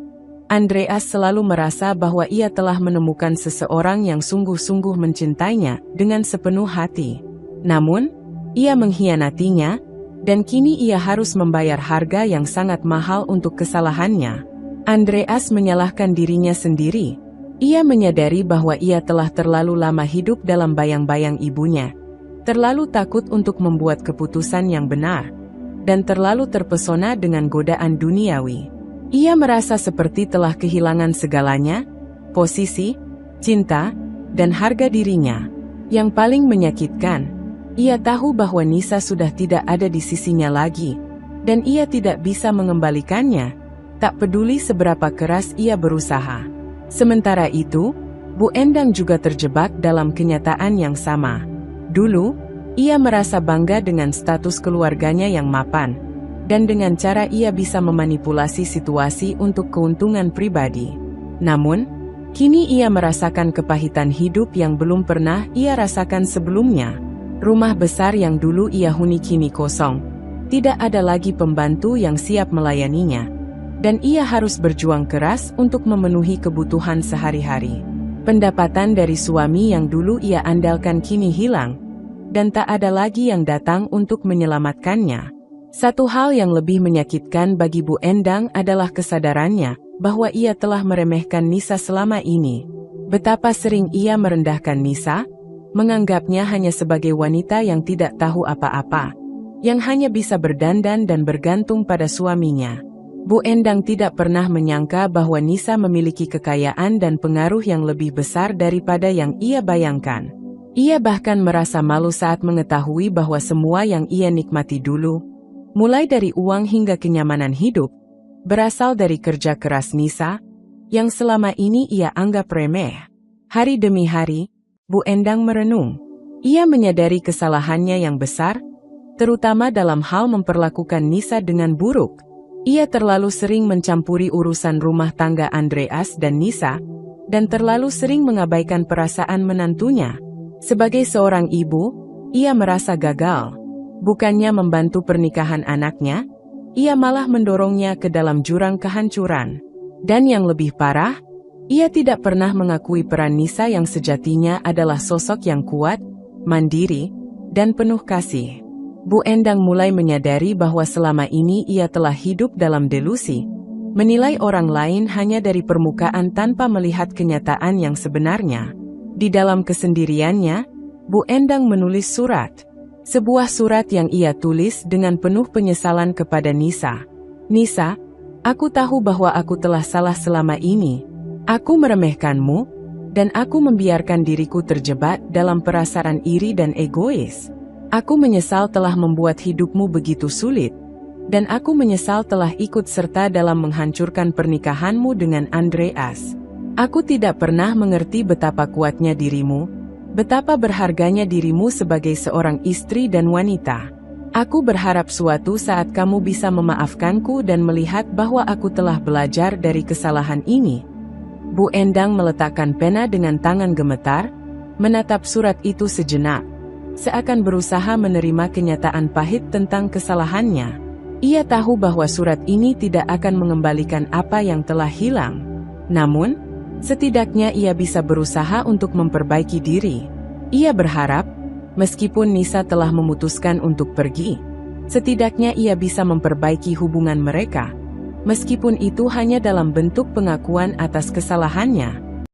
Andreas selalu merasa bahwa ia telah menemukan seseorang yang sungguh-sungguh mencintainya dengan sepenuh hati. Namun, ia mengkhianatinya, dan kini ia harus membayar harga yang sangat mahal untuk kesalahannya. Andreas menyalahkan dirinya sendiri. Ia menyadari bahwa ia telah terlalu lama hidup dalam bayang-bayang ibunya, terlalu takut untuk membuat keputusan yang benar, dan terlalu terpesona dengan godaan duniawi. Ia merasa seperti telah kehilangan segalanya, posisi, cinta, dan harga dirinya. Yang paling menyakitkan, ia tahu bahwa Nisa sudah tidak ada di sisinya lagi, dan ia tidak bisa mengembalikannya, tak peduli seberapa keras ia berusaha. Sementara itu, Bu Endang juga terjebak dalam kenyataan yang sama. Dulu, ia merasa bangga dengan status keluarganya yang mapan, dan dengan cara ia bisa memanipulasi situasi untuk keuntungan pribadi. Namun, kini ia merasakan kepahitan hidup yang belum pernah ia rasakan sebelumnya. Rumah besar yang dulu ia huni kini kosong, tidak ada lagi pembantu yang siap melayaninya, dan ia harus berjuang keras untuk memenuhi kebutuhan sehari-hari. Pendapatan dari suami yang dulu ia andalkan kini hilang, dan tak ada lagi yang datang untuk menyelamatkannya. Satu hal yang lebih menyakitkan bagi Bu Endang adalah kesadarannya bahwa ia telah meremehkan Nisa selama ini. Betapa sering ia merendahkan Nisa, menganggapnya hanya sebagai wanita yang tidak tahu apa-apa, yang hanya bisa berdandan dan bergantung pada suaminya. Bu Endang tidak pernah menyangka bahwa Nisa memiliki kekayaan dan pengaruh yang lebih besar daripada yang ia bayangkan. Ia bahkan merasa malu saat mengetahui bahwa semua yang ia nikmati dulu, mulai dari uang hingga kenyamanan hidup, berasal dari kerja keras Nisa, yang selama ini ia anggap remeh. Hari demi hari, Bu Endang merenung. Ia menyadari kesalahannya yang besar, terutama dalam hal memperlakukan Nisa dengan buruk. Ia terlalu sering mencampuri urusan rumah tangga Andreas dan Nisa, dan terlalu sering mengabaikan perasaan menantunya. Sebagai seorang ibu, ia merasa gagal. Bukannya membantu pernikahan anaknya, ia malah mendorongnya ke dalam jurang kehancuran. Dan yang lebih parah, Ia tidak pernah mengakui peran Nisa yang sejatinya adalah sosok yang kuat, mandiri, dan penuh kasih. Bu Endang mulai menyadari bahwa selama ini ia telah hidup dalam delusi, menilai orang lain hanya dari permukaan tanpa melihat kenyataan yang sebenarnya. Di dalam kesendiriannya, Bu Endang menulis surat. Sebuah surat yang ia tulis dengan penuh penyesalan kepada Nisa. Nisa, aku tahu bahwa aku telah salah selama ini. Aku meremehkanmu, dan aku membiarkan diriku terjebak dalam perasaan iri dan egois. Aku menyesal telah membuat hidupmu begitu sulit, dan aku menyesal telah ikut serta dalam menghancurkan pernikahanmu dengan Andreas. Aku tidak pernah mengerti betapa kuatnya dirimu, betapa berharganya dirimu sebagai seorang istri dan wanita. Aku berharap suatu saat kamu bisa memaafkanku dan melihat bahwa aku telah belajar dari kesalahan ini. Bu Endang meletakkan pena dengan tangan gemetar, menatap surat itu sejenak, seakan berusaha menerima kenyataan pahit tentang kesalahannya. Ia tahu bahwa surat ini tidak akan mengembalikan apa yang telah hilang. Namun, setidaknya ia bisa berusaha untuk memperbaiki diri. Ia berharap, meskipun Nisa telah memutuskan untuk pergi, setidaknya ia bisa memperbaiki hubungan mereka. Meskipun itu hanya dalam bentuk pengakuan atas kesalahannya.